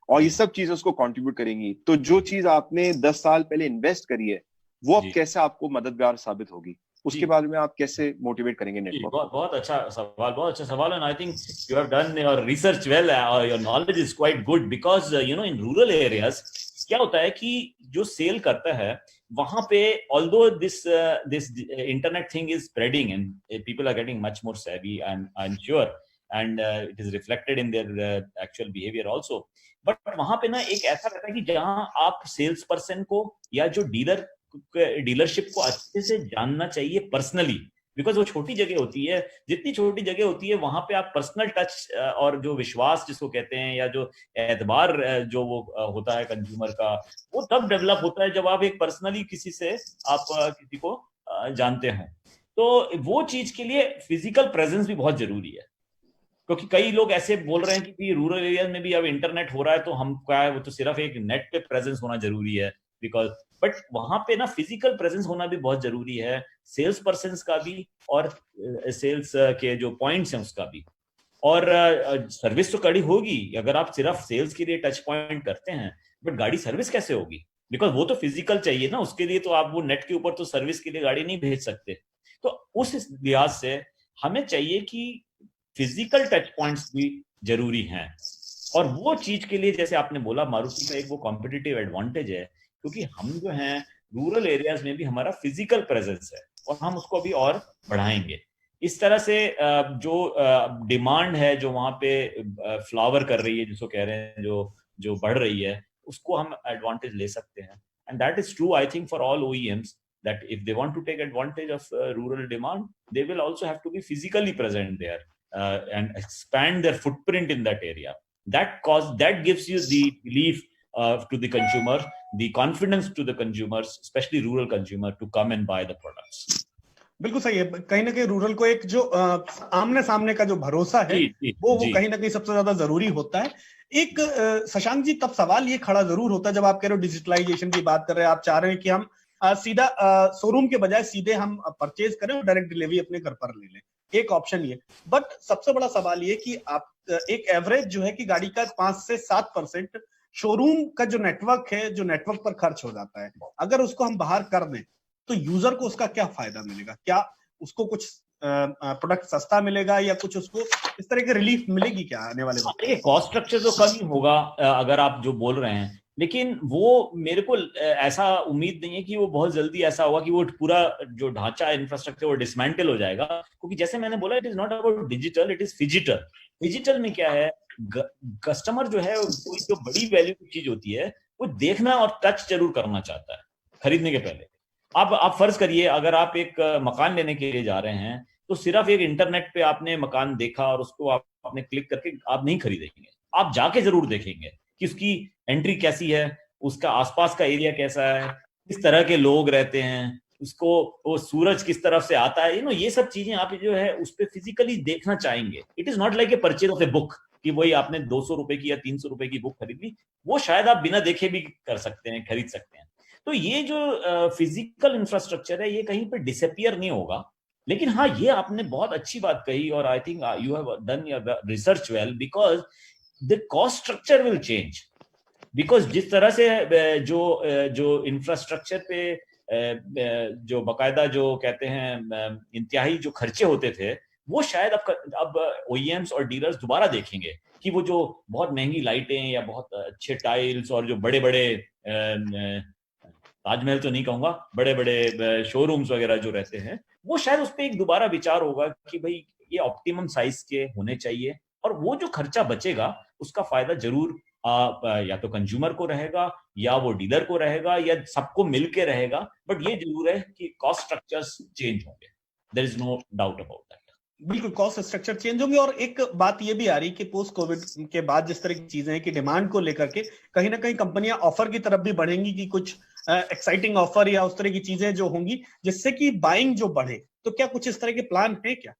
और ये सब चीजें उसको कंट्रीब्यूट करेंगी। तो जो चीज आपने 10 साल पहले इन्वेस्ट करी है, वो अब कैसे आपको मददगार साबित होगी, उसके बारे में आप कैसे मोटिवेट करेंगे नेटवर्क?
बहुत अच्छा सवाल, बहुत अच्छा सवाल। And I think you have done your research well, your knowledge is quite good, because you know in rural areas क्या होता है कि जो सेल करता है वहां पे, although this internet thing is spreading and people are getting much more savvy, I am sure, and it is reflected in their actual behaviour also. But वहां पे ना एक ऐसा रहता है कि जहां आप सेल्स पर्सन को या जो डीलरशिप को अच्छे से जानना चाहिए पर्सनली, बिकॉज वो छोटी जगह होती है, जितनी छोटी जगह होती है वहां पे आप पर्सनल टच और जो विश्वास जिसको कहते हैं, या जो एतबार जो वो होता है कंज्यूमर का, वो तब डेवलप होता है जब आप एक पर्सनली किसी से आप किसी को जानते हैं। तो वो चीज के लिए फिजिकल प्रेजेंस भी बहुत जरूरी है, क्योंकि कई लोग ऐसे बोल रहे हैं कि रूरल एरिया में भी अब इंटरनेट हो रहा है तो हम क्या है, वो तो सिर्फ एक नेट पे प्रेजेंस होना जरूरी है, बिकॉज बट वहां पे ना फिजिकल प्रेजेंस होना भी बहुत जरूरी है, सेल्स पर्सन का भी और सेल्स के जो पॉइंट्स हैं उसका भी। और सर्विस तो कड़ी होगी अगर आप सिर्फ सेल्स के लिए टच पॉइंट करते हैं, बट गाड़ी सर्विस कैसे होगी? बिकॉज वो तो फिजिकल चाहिए ना, उसके लिए तो आप वो नेट के ऊपर तो सर्विस के लिए गाड़ी नहीं भेज सकते। तो उस लिहाज से हमें चाहिए कि फिजिकल टच पॉइंट्स भी जरूरी हैं, और वो चीज के लिए जैसे आपने बोला मारुति का एक वो कॉम्पिटिटिव एडवांटेज है, क्योंकि हम जो हैं रूरल एरियाज में भी हमारा फिजिकल प्रेजेंस है और हम उसको अभी और बढ़ाएंगे। इस तरह से जो डिमांड है जो वहां पे फ्लावर कर रही है, जिसको कह रहे हैं जो बढ़ रही है, उसको हम एडवांटेज ले सकते हैं। And that is true I think for all OEMs, that if they want to take advantage of rural demand, they will also have to be physically present there and expand their footprint in that area. That gives you the belief to the consumer, the confidence to the consumers, especially rural consumer, to come and buy the products.
बिल्कुल सही है। कहीं ना कहीं rural को एक जो आमने सामने का जो भरोसा है वो कहीं ना कहीं सबसे ज्यादा जरूरी होता है। एक शशांक जी, तब सवाल ये खड़ा जरूर होता है जब आप कह रहे हो डिजिटलाइजेशन की बात कर रहे हैं, आप चाह रहे हैं कि हम सीधा शोरूम के बजाय सीधे हम परचेज करें और डायरेक्ट डिलीवरी अपने घर पर ले लें, एक ऑप्शन ये। बट सबसे बड़ा सवाल ये कि आप एक एवरेज जो है कि गाड़ी का 5 से 7% शोरूम का जो नेटवर्क है, जो नेटवर्क पर खर्च हो जाता है, अगर उसको हम बाहर कर दें तो यूजर को उसका क्या फायदा मिलेगा? क्या उसको कुछ प्रोडक्ट सस्ता मिलेगा या कुछ उसको इस तरह की रिलीफ मिलेगी क्या आने वाले वक्त?
ये कॉस्ट स्ट्रक्चर तो कम ही होगा अगर आप जो बोल रहे हैं, लेकिन वो मेरे को ऐसा उम्मीद नहीं है कि वो बहुत जल्दी ऐसा होगा कि वो पूरा जो ढांचा इंफ्रास्ट्रक्चर वो डिसमेंटल हो जाएगा, क्योंकि जैसे मैंने बोला it is not about digital, it is phygital. Phygital में क्या है, कस्टमर जो है कोई जो बड़ी वैल्यू की चीज होती है वो देखना और टच जरूर करना चाहता है खरीदने के पहले। आप फर्ज करिए अगर आप एक मकान लेने के लिए जा रहे हैं तो सिर्फ एक इंटरनेट पे आपने मकान देखा और उसको आपने क्लिक करके आप नहीं खरीदेंगे, आप जाके जरूर देखेंगे कि उसकी एंट्री कैसी है, उसका आसपास का एरिया कैसा है, किस तरह के लोग रहते हैं, उसको वो सूरज किस तरफ से आता है, ये सब चीजें आप जो है उस पर फिजिकली देखना चाहेंगे। It is not like a purchase of a book कि वही आपने 200 रुपए की या 300 रुपए की बुक खरीदी, वो शायद आप बिना देखे भी कर सकते हैं, खरीद सकते हैं। तो ये जो फिजिकल इंफ्रास्ट्रक्चर है ये कहीं पे डिसअपियर नहीं होगा। लेकिन हाँ, ये आपने बहुत अच्छी बात कही और I think you have done your research well, because the cost structure will change, because जिस तरह से जो इंफ्रास्ट्रक्चर पे जो बकायदा जो कहते हैं इंतहाई जो खर्चे होते थे, वो शायद अब OEMs और डीलर्स दोबारा देखेंगे कि वो जो बहुत महंगी लाइटें या बहुत अच्छे टाइल्स और जो बड़े बड़े ताजमहल तो नहीं कहूंगा, बड़े बड़े शोरूम्स वगैरह जो रहते हैं, वो शायद उस पर एक दोबारा विचार होगा कि भाई ये ऑप्टिमम साइज के होने चाहिए, और वो जो खर्चा बचेगा उसका फायदा जरूर या तो कंज्यूमर को रहेगा या वो डीलर को रहेगा या सबको मिलके रहेगा। बट ये जरूर है कि कॉस्ट स्ट्रक्चर्स चेंज होंगे, there is no doubt about that.
बिल्कुल, कॉस्ट स्ट्रक्चर चेंज होंगे। और एक बात ये भी आ रही कि पोस्ट कोविड के बाद जिस तरह की चीजें हैं कि डिमांड को लेकर के कहीं ना कहीं कंपनियां ऑफर की तरफ भी बढ़ेंगी कि कुछ एक्साइटिंग ऑफर या उस तरह की चीजें जो होंगी जिससे कि बाइंग जो बढ़े, तो क्या कुछ इस तरह के प्लान है क्या?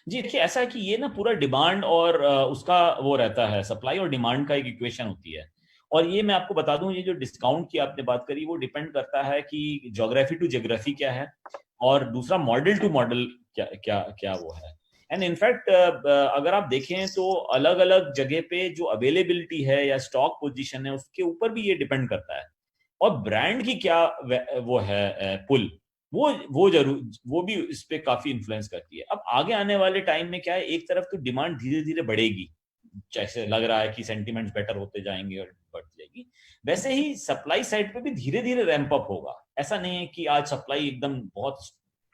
जी देखिए, ऐसा है कि ये ना पूरा डिमांड और उसका वो रहता है, सप्लाई और डिमांड का एक इक्वेशन होती है। और ये मैं आपको बता दूं, ये जो डिस्काउंट की आपने बात करी वो डिपेंड करता है कि ज्योग्राफी टू ज्योग्राफी क्या है, और दूसरा मॉडल टू मॉडल क्या क्या क्या वो है। एंड इनफैक्ट अगर आप देखें तो अलग अलग जगह पे जो अवेलेबिलिटी है या स्टॉक पोजीशन है उसके ऊपर भी ये डिपेंड करता है, और ब्रांड की क्या वो है पुल, वो जरूर वो भी इस पे काफी इन्फ्लुएंस करती है। अब आगे आने वाले टाइम में क्या है, एक तरफ तो डिमांड धीरे धीरे बढ़ेगी, जैसे लग रहा है कि सेंटिमेंट्स बेटर होते जाएंगे और बढ़ जाएगी, वैसे ही सप्लाई साइड पे भी धीरे धीरे रैंप अप होगा। ऐसा नहीं है कि आज सप्लाई एकदम बहुत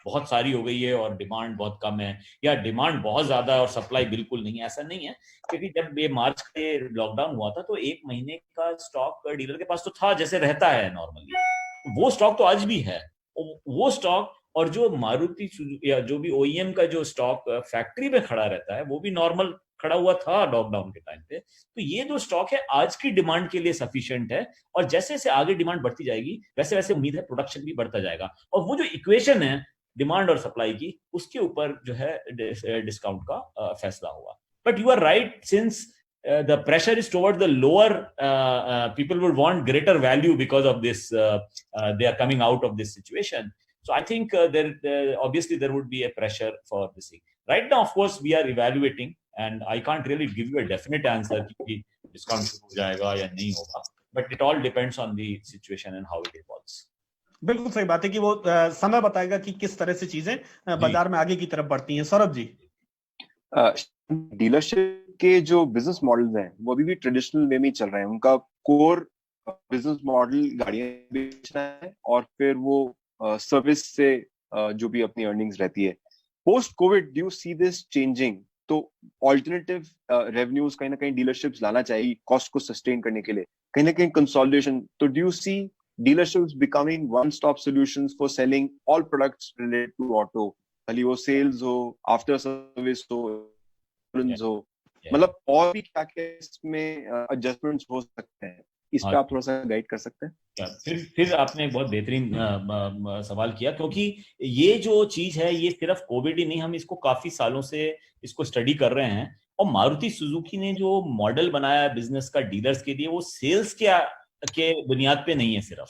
बहुत सारी हो गई है और डिमांड बहुत कम है, या डिमांड बहुत ज्यादा है और सप्लाई बिल्कुल नहीं है, ऐसा नहीं है। क्योंकि जब ये मार्च के लॉकडाउन हुआ था तो 1 महीने का स्टॉक डीलर के पास तो था, जैसे रहता है नॉर्मली, वो स्टॉक तो आज भी है। वो स्टॉक और जो मारुति या जो भी ओईएम का जो स्टॉक फैक्ट्री में खड़ा रहता है वो भी नॉर्मल खड़ा हुआ था लॉकडाउन के टाइम पे। तो ये जो स्टॉक है आज की डिमांड के लिए सफिशिएंट है, और जैसे जैसे आगे डिमांड बढ़ती जाएगी वैसे वैसे उम्मीद है प्रोडक्शन भी बढ़ता जाएगा, और वो जो इक्वेशन है डिमांड और सप्लाई की उसके ऊपर जो है डिस्काउंट का फैसला होगा। But you are right, since the pressure is toward the lower people will want greater value because of this, they are coming out of this situation. So I think there obviously there would be a pressure for this thing. Right now of course we are evaluating and I can't really give you a definite answer कि discount हो जाएगा या नहीं होगा, but it all depends on the situation and how it evolves.
बिल्कुल सही बात है कि वो समय बताएगा कि किस तरह से चीजें बाजार में आगे की तरफ बढ़ती हैं। सौरभ जी,
डीलरशिप के जो बिजनेस मॉडल्स हैं वो अभी भी ट्रेडिशनल वे में चल रहे हैं। उनका कोर बिजनेस मॉडल गाड़ियां बेचना है और फिर वो सर्विस से जो भी अपनी अर्निंग्स रहती है। Post Covid do you see this changing? तो ऑल्टरनेटिव रेवेन्यूज कहीं ना कहीं डीलरशिप्स लाना चाहिए कॉस्ट को सस्टेन करने के लिए, कहीं ना कहीं कंसोलिडेशन। तो do you see dealerships becoming one-stop solutions for selling all products related to auto, भले वो सेल्स हो, आफ्टर सर्विस हो, हो, मतलब और भी क्या क्या इसमें एडजस्टमेंट्स हो सकते हैं, इस पे आप थोड़ा सा गाइड कर सकते हैं?
फिर आपने बहुत बेहतरीन सवाल किया, क्योंकि ये जो चीज है ये सिर्फ कोविड ही नहीं, हम इसको काफी सालों से इसको स्टडी कर रहे हैं। और मारुति सुजुकी ने जो मॉडल बनाया बिजनेस का डीलर्स के लिए, वो सेल्स के बुनियाद पे नहीं है सिर्फ,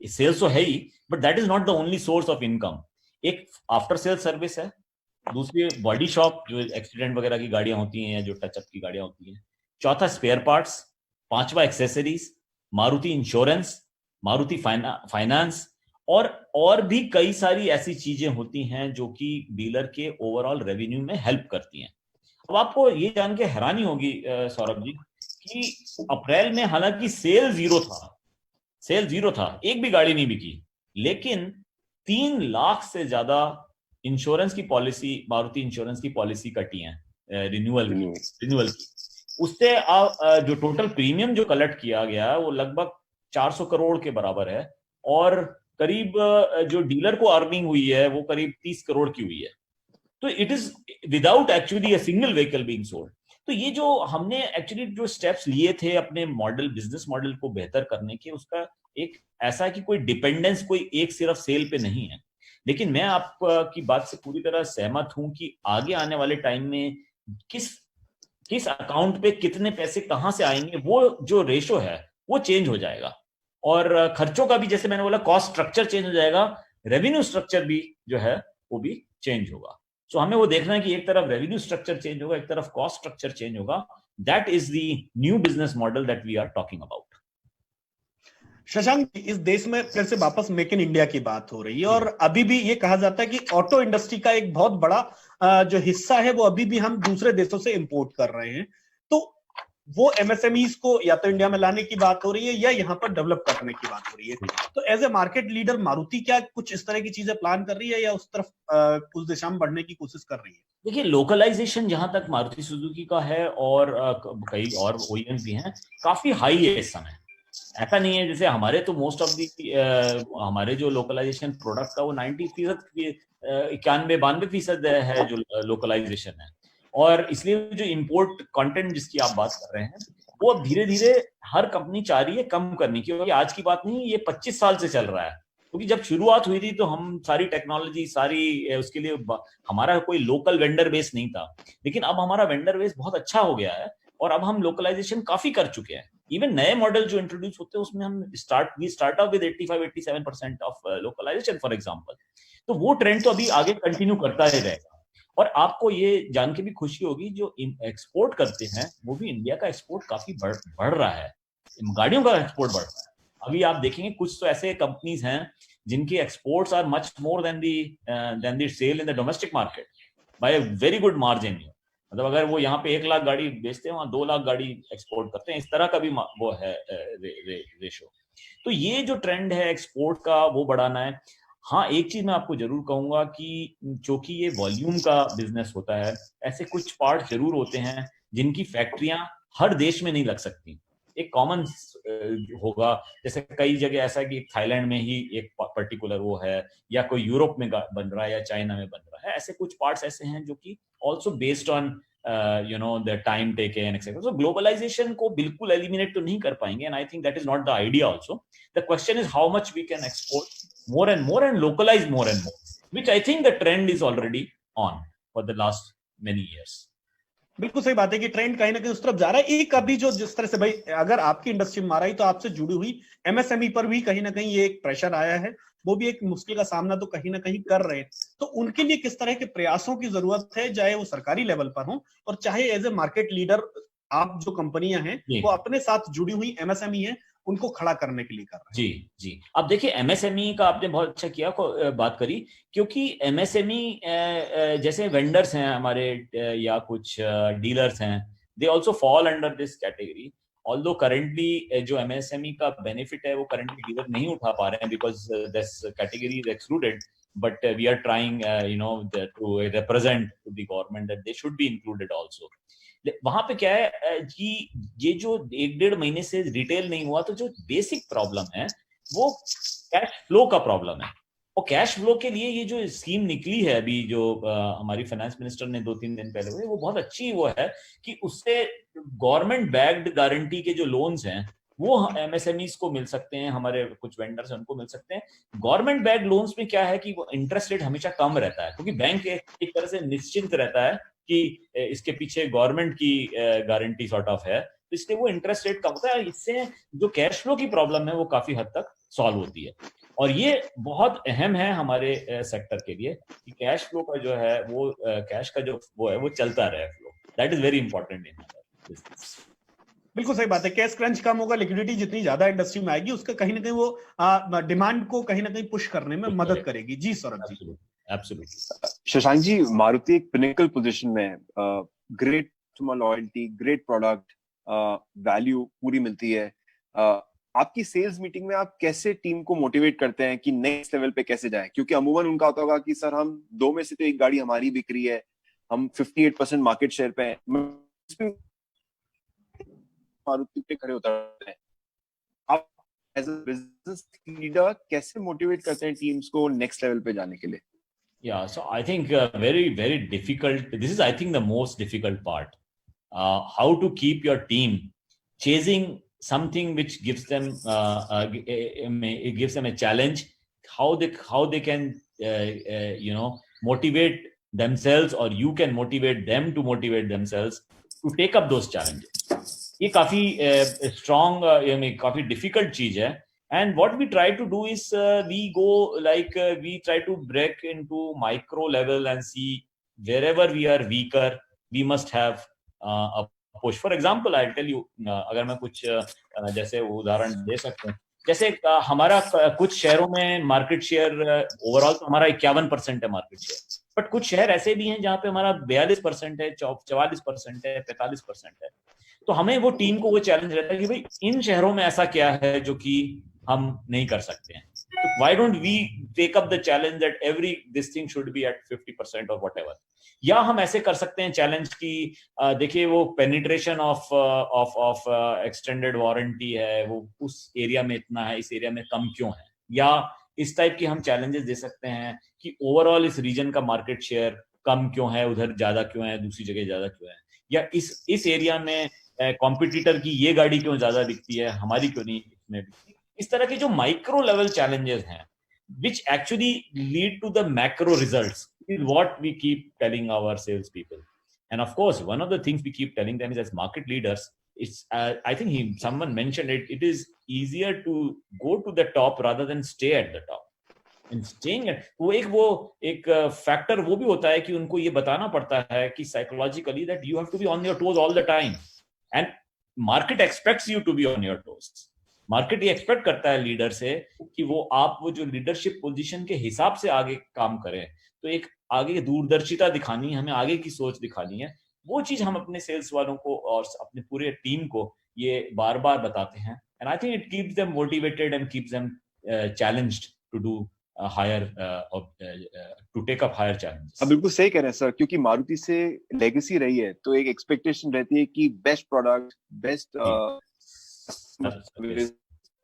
सेल्स तो है ही, but that is not the only source of income. एक आफ्टर सेल सर्विस है, दूसरी बॉडी शॉप जो एक्सीडेंट वगैरह की गाड़ियां होती हैं या जो टचअप की गाड़ियां होती हैं, चौथा स्पेयर पार्ट्स, पांचवा accessories, Maruti insurance, Maruti finance, और भी कई सारी ऐसी चीजें होती हैं जो कि डीलर के ओवरऑल रेवेन्यू में हेल्प करती हैं। अब आपको ये जान के हैरानी होगी सौरभ जी कि अप्रैल में हालांकि सेल जीरो था, एक भी गाड़ी नहीं बिकी, लेकिन 3 लाख से ज्यादा इंश्योरेंस की पॉलिसी, मारुति इंश्योरेंस की पॉलिसी कटी है रिन्यूअल की। उससे जो टोटल प्रीमियम जो कलेक्ट किया गया वो लगभग 400 करोड़ के बराबर है, और करीब जो डीलर को अर्निंग हुई है वो करीब 30 करोड़ की हुई है। तो it is without actually a single vehicle being sold. तो ये जो हमने एक्चुअली जो स्टेप्स लिए थे अपने बिजनेस मॉडल को बेहतर करने के, उसका एक ऐसा है कि कोई डिपेंडेंस कोई एक सिर्फ सेल पे नहीं है। लेकिन मैं आपकी बात से पूरी तरह सहमत हूं कि आगे आने वाले टाइम में किस अकाउंट पे कितने पैसे कहां से आएंगे, वो जो रेशो है वो चेंज हो जाएगा, और खर्चों का भी, जैसे मैंने बोला, कॉस्ट स्ट्रक्चर चेंज हो जाएगा, रेवेन्यू स्ट्रक्चर भी जो है वो भी चेंज होगा। सो हमें वो देखना है कि एक तरफ रेवेन्यू स्ट्रक्चर चेंज होगा, एक तरफ कॉस्ट स्ट्रक्चर चेंज होगा। That is the new business model that we are talking about.
Shashank, इस देश में फिर से वापस मेक इन इंडिया की बात हो रही है, और अभी भी ये कहा जाता है कि ऑटो इंडस्ट्री का एक बहुत बड़ा जो हिस्सा है वो अभी भी हम दूसरे देशों से इंपोर्ट कर रहे हैं। तो वो एमएसएमईज को या तो इंडिया में लाने की बात हो रही है या यहाँ पर डेवलप करने की बात हो रही है। तो as a market leader Maruti क्या कुछ इस तरह की चीजें प्लान कर रही है या उस तरफ उस दिशा में बढ़ने की कोशिश कर रही है?
देखिए, लोकलाइजेशन जहां तक मारुति सुजुकी का है और कई और ओईएम भी हैं, काफी हाई है इस समय। ऐसा नहीं है जैसे हमारे तो मोस्ट ऑफ दी हमारे जो लोकलाइजेशन प्रोडक्ट का वो 90%, 91-92% है जो लोकलाइजेशन है। और इसलिए जो इंपोर्ट कंटेंट जिसकी आप बात कर रहे हैं वो अब धीरे धीरे हर कंपनी चाह रही है कम करने की, और ये आज की बात नहीं, ये 25 साल से चल रहा है। क्योंकि जब शुरुआत हुई थी तो हम सारी टेक्नोलॉजी सारी उसके लिए हमारा कोई लोकल वेंडर बेस नहीं था, लेकिन अब हमारा वेंडर बेस बहुत अच्छा हो गया है और अब हम लोकलाइजेशन काफी कर चुके हैं। इवन नए मॉडल जो इंट्रोड्यूस होते हैं उसमें हम start up with 85-87% of localization for example. तो वो ट्रेंड तो अभी आगे कंटिन्यू करता ही रहेगा। और आपको ये जान के भी खुशी होगी, जो एक्सपोर्ट करते हैं वो भी इंडिया का एक्सपोर्ट काफी बढ़ रहा है, गाड़ियों का एक्सपोर्ट बढ़ रहा है। अभी आप देखेंगे कुछ तो ऐसे कंपनीज हैं जिनकी exports are much more than the sale in the domestic market by a very good margin. मतलब अगर वो यहाँ पे 1 लाख गाड़ी बेचते हैं, वहां 2 लाख गाड़ी एक्सपोर्ट करते हैं, इस तरह का भी वो है रेशो। तो ये जो ट्रेंड है एक्सपोर्ट का वो बढ़ाना है। हाँ, एक चीज मैं आपको जरूर कहूंगा कि चूंकि ये वॉल्यूम का बिजनेस होता है, ऐसे कुछ पार्ट जरूर होते हैं जिनकी फैक्ट्रियां हर देश में नहीं लग सकती। एक कॉमन होगा, जैसे कई जगह ऐसा है कि थाईलैंड में ही एक पर्टिकुलर वो है, या कोई यूरोप में बन रहा है, या चाइना में बन रहा है। ऐसे कुछ पार्ट्स ऐसे हैं जो कि also based on the time taken etcetera. So globalization को बिल्कुल एलिमिनेट तो नहीं कर पाएंगे, and I think that is not the idea also. The question is how much we can export more and localize more and more, which I think the trend is already on for the last many years.
बिल्कुल सही बात है कि trend कहीं ना कहीं उस तरफ जा रहा है। एक अभी जो जिस तरह से भाई अगर आपकी इंडस्ट्री में मारा ही तो आपसे जुड़ी हुई एमएसएमई पर भी कहीं ना कहीं ये एक प्रेशर आया है, वो भी एक मुश्किल का सामना तो कहीं ना कहीं कर रहे हैं। तो उनके लिए किस तरह के प्रयासों की जरूरत है, चाहे वो सरकारी लेवल पर हो और चाहे एज ए मार्केट लीडर आप जो कंपनियां हैं वो अपने साथ जुड़ी हुई एमएसएमई है उनको खड़ा करने के लिए कर रहे हैं।
जी। अब देखिए एमएसएमई का आपने बहुत अच्छा किया बात करी, क्योंकि एमएसएमई जैसे वेंडर्स हैं हमारे या कुछ डीलर्स हैं, they also fall under this category. Although currently जो एमएसएमई का बेनिफिट है वो करेंटली डीलर नहीं उठा पा रहे हैं because this category is excluded, but we are trying to represent to the government that they should be included also. वहां पे क्या है कि ये जो 1-1.5 महीने से रिटेल नहीं हुआ, तो जो बेसिक प्रॉब्लम है वो कैश फ्लो का प्रॉब्लम है। और कैश फ्लो के लिए ये जो स्कीम निकली है अभी जो हमारी फाइनेंस मिनिस्टर ने 2-3 दिन पहले हुई, वो बहुत अच्छी वो है कि उससे गवर्नमेंट बैक्ड गारंटी के जो लोन्स हैं वो एमएसएमईज को मिल सकते हैं, हमारे कुछ वेंडर्स हैं उनको मिल सकते हैं। गवर्नमेंट बैक्ड लोन्स में क्या है कि वो इंटरेस्ट रेट हमेशा कम रहता है, क्योंकि बैंक एक तरह से निश्चिंत रहता है कि इसके पीछे गवर्नमेंट की गारंटी सॉर्ट ऑफ है, तो इसलिए वो इंटरेस्ट रेट कम होता है। इससे जो कैश फ्लो की प्रॉब्लम है वो काफी हद तक सॉल्व होती है। और ये बहुत अहम है हमारे सेक्टर के लिए कि कैश फ्लो का जो है वो कैश का जो वो है वो चलता रहे flow. That is very important in business. बिल्कुल
सही बात है। कैश क्रंच कम होगा, लिक्विडिटी जितनी ज्यादा इंडस्ट्री में आएगी उसका कहीं ना कहीं वो डिमांड को कहीं ना कहीं पुश करने में मदद करेगी। जी सौरभ जी।
एब्सोल्युटली।
शशांक जी, मारुति एक पिनिकल पोजीशन में है, great customer loyalty, great product, value पूरी मिलती है। आपकी सेल्स मीटिंग में आप कैसे टीम को मोटिवेट करते हैं कि नेक्स्ट लेवल पे कैसे जाए? क्योंकि अमूमन उनका होता होगा कि सर हम 2 में से तो एक गाड़ी हमारी बिक रही है, हम 58% मार्केट शेयर पे हैं, मारुति पे खड़े उतरते हैं। आप एज अ बिजनेस लीडर कैसे मोटिवेट करते हैं टीम्स को नेक्स्ट लेवल पे जाने के लिए?
Yeah, so I think very difficult. This is, I think, the most difficult part. How to keep your team chasing something which gives them it gives them a challenge. How they can motivate themselves, or you can motivate them to motivate themselves to take up those challenges. ये काफी strong, काफी difficult चीज है. And what we try to do is we try to break into micro level and see wherever we are weaker, we must have a push. For example, I'll tell you, अगर मैं कुछ जैसे उदाहरण दे सकते हैं, जैसे हमारा कुछ शहरों में मार्केट शेयर ओवरऑल तो हमारा 51% है मार्केट शेयर, बट कुछ शहर ऐसे भी हैं जहाँ पे हमारा 42% है, 44% है, 45% है। तो हमें वो टीम को वो चैलेंज रहता है कि भाई इन शहरों में ऐसा क्या है जो कि हम नहीं कर सकते हैं, तो why don't we take up the challenge that every this thing should be at 50% or whatever। या हम ऐसे कर सकते हैं चैलेंज की देखिए वो पेनिट्रेशन ऑफ एक्सटेंडेड वारंटी है, वो उस एरिया में इतना है, इस एरिया में कम क्यों है। या इस टाइप की हम चैलेंजेस दे सकते हैं कि ओवरऑल इस रीजन का मार्केट शेयर कम क्यों है, उधर ज्यादा क्यों है, दूसरी जगह ज्यादा क्यों है। या इस एरिया में कॉम्पिटिटर की ये गाड़ी क्यों ज्यादा बिकती है, हमारी क्यों नहीं इसमें बिकती। इस तरह के जो माइक्रो लेवल चैलेंजेस हैं which actually lead to the macro results is what we keep telling our sales people. And of course, one of the things we keep telling them is as market leaders, it's I think someone mentioned it, it is easier to go to the top rather than stay at the top. And staying at वो एक factor वो भी होता है कि उनको ये बताना पड़ता है कि psychologically that you have to be on your toes all the time, and market expects you to be on your toes. Market ये एक्सपेक्ट करता है लीडर से कि वो जो लीडरशिप पोजीशन के हिसाब से आगे काम करें। तो एक आगे दूरदर्शिता दिखानी, हमें आगे की सोच दिखानी है, वो चीज हम अपने सेल्स वालों को और अपने पूरे टीम को ये बार बार बताते हैं। And I think it keeps them motivated and keeps them challenged to do higher to take up higher challenges.
आप बिल्कुल सही कह रहे हैं सर, क्योंकि मारुति से लेगेसी रही है तो एक एक्सपेक्टेशन रहती है कि बेस्ट प्रोडक्ट, बेस्ट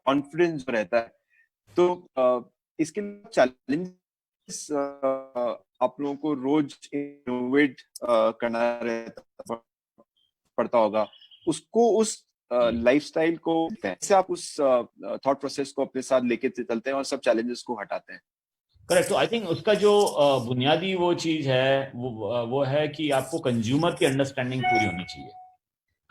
कॉन्फिडेंस रहता है। तो इसके लिए चैलेंज आप लोगों को रोज इनोवेट करना रहता पड़ता होगा, उसको उस लाइफस्टाइल को कैसे आप उस थॉट प्रोसेस को अपने साथ लेके चलते हैं और सब चैलेंजेस को हटाते हैं?
करेक्ट। तो आई थिंक उसका जो बुनियादी वो चीज है वो है कि आपको कंज्यूमर की अंडरस्टैंडिंग पूरी होनी चाहिए।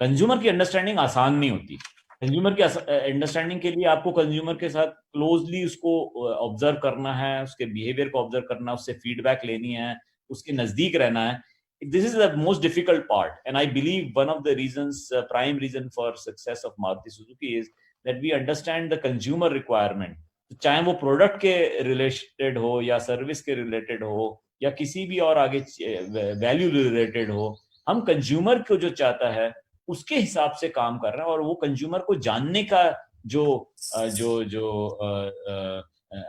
कंज्यूमर की अंडरस्टैंडिंग आसान नहीं होती। कंज्यूमर की अंडरस्टैंडिंग के लिए आपको कंज्यूमर के साथ क्लोजली उसको ऑब्जर्व करना है, उसके बिहेवियर को ऑब्जर्व करना, उससे फीडबैक लेनी है, उसके नजदीक रहना है। This is the most difficult part, and I believe one of the reasons, prime reason for success of Maruti Suzuki is that we understand the consumer requirement. चाहे वो प्रोडक्ट के रिलेटेड हो या सर्विस के रिलेटेड हो या किसी भी और आगे वैल्यू रिलेटेड हो, हम कंज्यूमर को जो चाहता है उसके हिसाब से काम कर रहे हैं, और वो कंज्यूमर को जानने का जो जो जो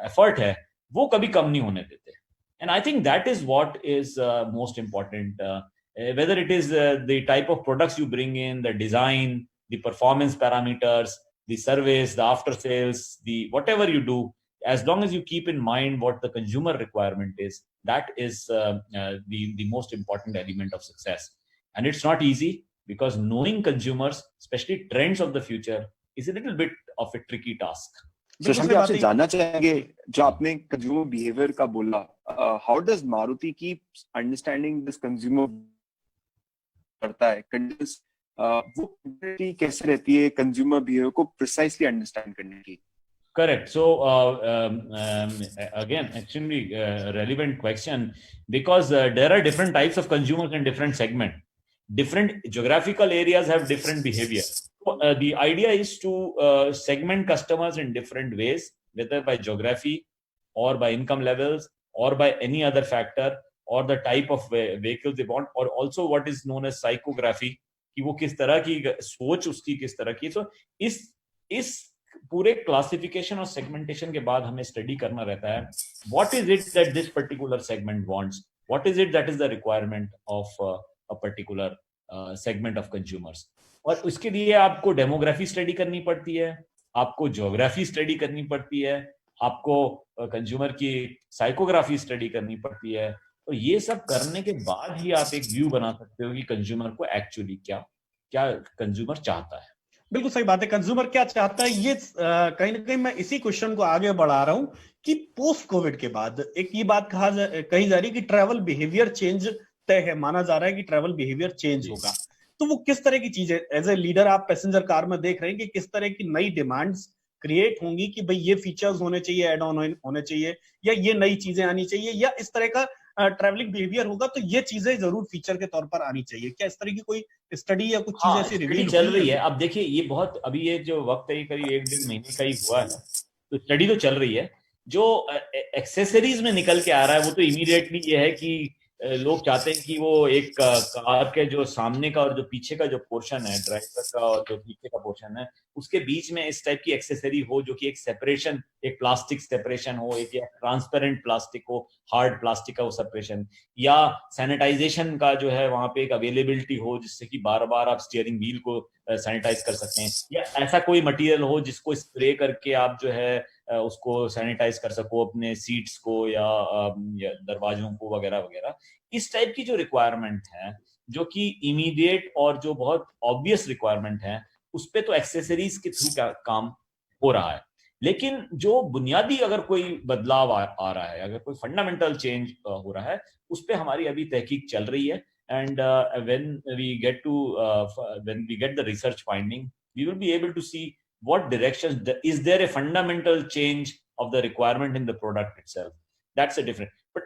एफर्ट है वो कभी कम नहीं होने देते। And I think that is what is most important, whether it is the type of products you bring in, the design, the performance parameters, the service, the after sales, the whatever you do, as long as you keep in mind what the consumer requirement is, that is the most important element of success. And it's not easy, because knowing consumers, especially trends of the future, is a little bit of a tricky task.
Shashank ji, आपसे जानना चाहेंगे, जो आपने consumer behaviour का बोला, how does Maruti keep understanding this consumer करता है, वो कैसे रहती है कंज्यूमर बिहेवियर को प्रिसाइसली अंडरस्टैंड करने की?
Correct. So again, extremely relevant question, because there are different types of consumers in different segment. Different geographical areas have different behavior. So, the idea is to segment customers in different ways, whether by geography or by income levels or by any other factor, or the type of vehicles they want, or also what is known as psychography, कि वो किस तरह की सोच उसकी किस तरह की। So इस पूरे क्लासिफिकेशन और सेगमेंटेशन के बाद हमें स्टडी करना रहता है, what is it that this particular segment wants, what is it that is the requirement of a particular segment of consumers. और उसके लिए आपको डेमोग्राफी स्टडी करनी पड़ती है, आपको ज्योग्राफी स्टडी करनी पड़ती है, आपको कंज्यूमर की साइकोग्राफी स्टडी करनी पड़ती है। तो ये सब करने के बाद ही आप एक व्यू बना सकते हो कि कंज्यूमर को एक्चुअली क्या कंज्यूमर चाहता है।
बिल्कुल सही बात है, कंज्यूमर क्या चाहता है। ये कहीं ना कहीं मैं इसी क्वेश्चन को आगे बढ़ा रहा हूं कि पोस्ट कोविड के बाद एक ये बात कही जा रही है कि ट्रैवल बिहेवियर चेंज तय है, माना जा रहा है कि ट्रैवल बिहेवियर चेंज होगा। तो वो किस तरह की चीज है, एज ए लीडर आप पैसेंजर कार में देख रहे हैं कि किस तरह की नई डिमांड्स क्रिएट होंगी कि भाई ये फीचर्स होने चाहिए, एड ऑन होने चाहिए, या ये नई चीजें आनी चाहिए, या इस तरह का ट्रैवलिंग बिहेवियर होगा तो ये चीजें जरूर फीचर के तौर पर आनी चाहिए। क्या इस तरह की कोई स्टडी या कुछ चीज ऐसी रिवील
चल रही है? अब देखिए, ये बहुत अभी ये जो वक्त है ये करीब 1-1.5 महीने का ही हुआ है, तो स्टडी तो चल रही है। जो एक्सेसरीज में निकल के आ रहा है वो तो इमीडिएटली ये है कि लोग चाहते हैं कि वो एक कार के जो सामने का और जो पीछे का जो पोर्शन है, ड्राइवर का और जो पीछे का पोर्शन है, उसके बीच में इस टाइप की एक्सेसरी हो जो कि एक सेपरेशन, एक प्लास्टिक सेपरेशन हो, एक ट्रांसपेरेंट प्लास्टिक हो, हार्ड प्लास्टिक का वो सेपरेशन, या सैनिटाइजेशन का जो है वहां पे एक अवेलेबिलिटी हो जिससे कि बार बार आप स्टीयरिंग व्हील को सैनिटाइज कर सकते हैं, या ऐसा कोई मटेरियल हो जिसको स्प्रे करके आप जो है उसको सैनिटाइज कर सको अपने सीट्स को या दरवाजों को वगैरह वगैरह। इस टाइप की जो रिक्वायरमेंट है जो कि इमीडिएट और जो बहुत ऑब्वियस रिक्वायरमेंट है उस पे तो एक्सेसरीज के थ्रू काम हो रहा है, लेकिन जो बुनियादी अगर कोई बदलाव आ रहा है, अगर कोई फंडामेंटल चेंज हो रहा है, उस पे हमारी अभी तहकीक चल रही है। And when we get the research finding, we will be able to see what directions is there a fundamental change of the requirement in the product itself. That's a different. But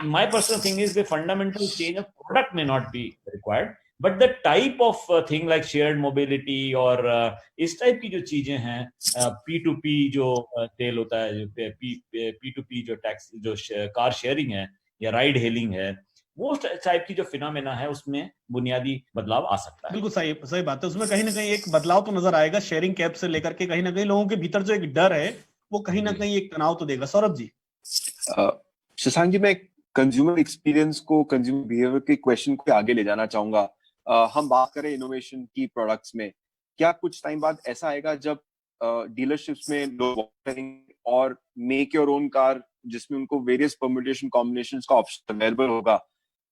my personal thing is the fundamental change of product may not be required, but the type of thing like shared mobility और इस type की जो चीजें हैं, P2P जो cell होता है, P2P जो टैक्स जो कार शेयरिंग है या राइड हेलिंग है, वो टाइप की जो फिनोमेना है उसमें बुनियादी बदलाव आ सकता है।
बिल्कुल सही सही बात है। उसमें कहीं ना कहीं एक बदलाव तो नजर आएगा, शेयरिंग कैब से लेकर के कहीं ना कहीं लोगों के भीतर जो एक डर है वो कहीं ना कहीं एक तनाव तो देगा। सौरभ जी।
शशांक जी, मैं कंज्यूमर एक्सपीरियंस को, कंज्यूमर बिहेवियर के क्वेश्चन को आगे ले जाना चाहूंगा। हम बात करें इनोवेशन की प्रोडक्ट्स में, क्या कुछ टाइम बाद ऐसा आएगा जब डीलरशिप्स में लोग और मेक योर ओन कार, जिसमें उनको वेरियस परम्यूटेशन कॉम्बिनेशंस का ऑप्शन अवेलेबल होगा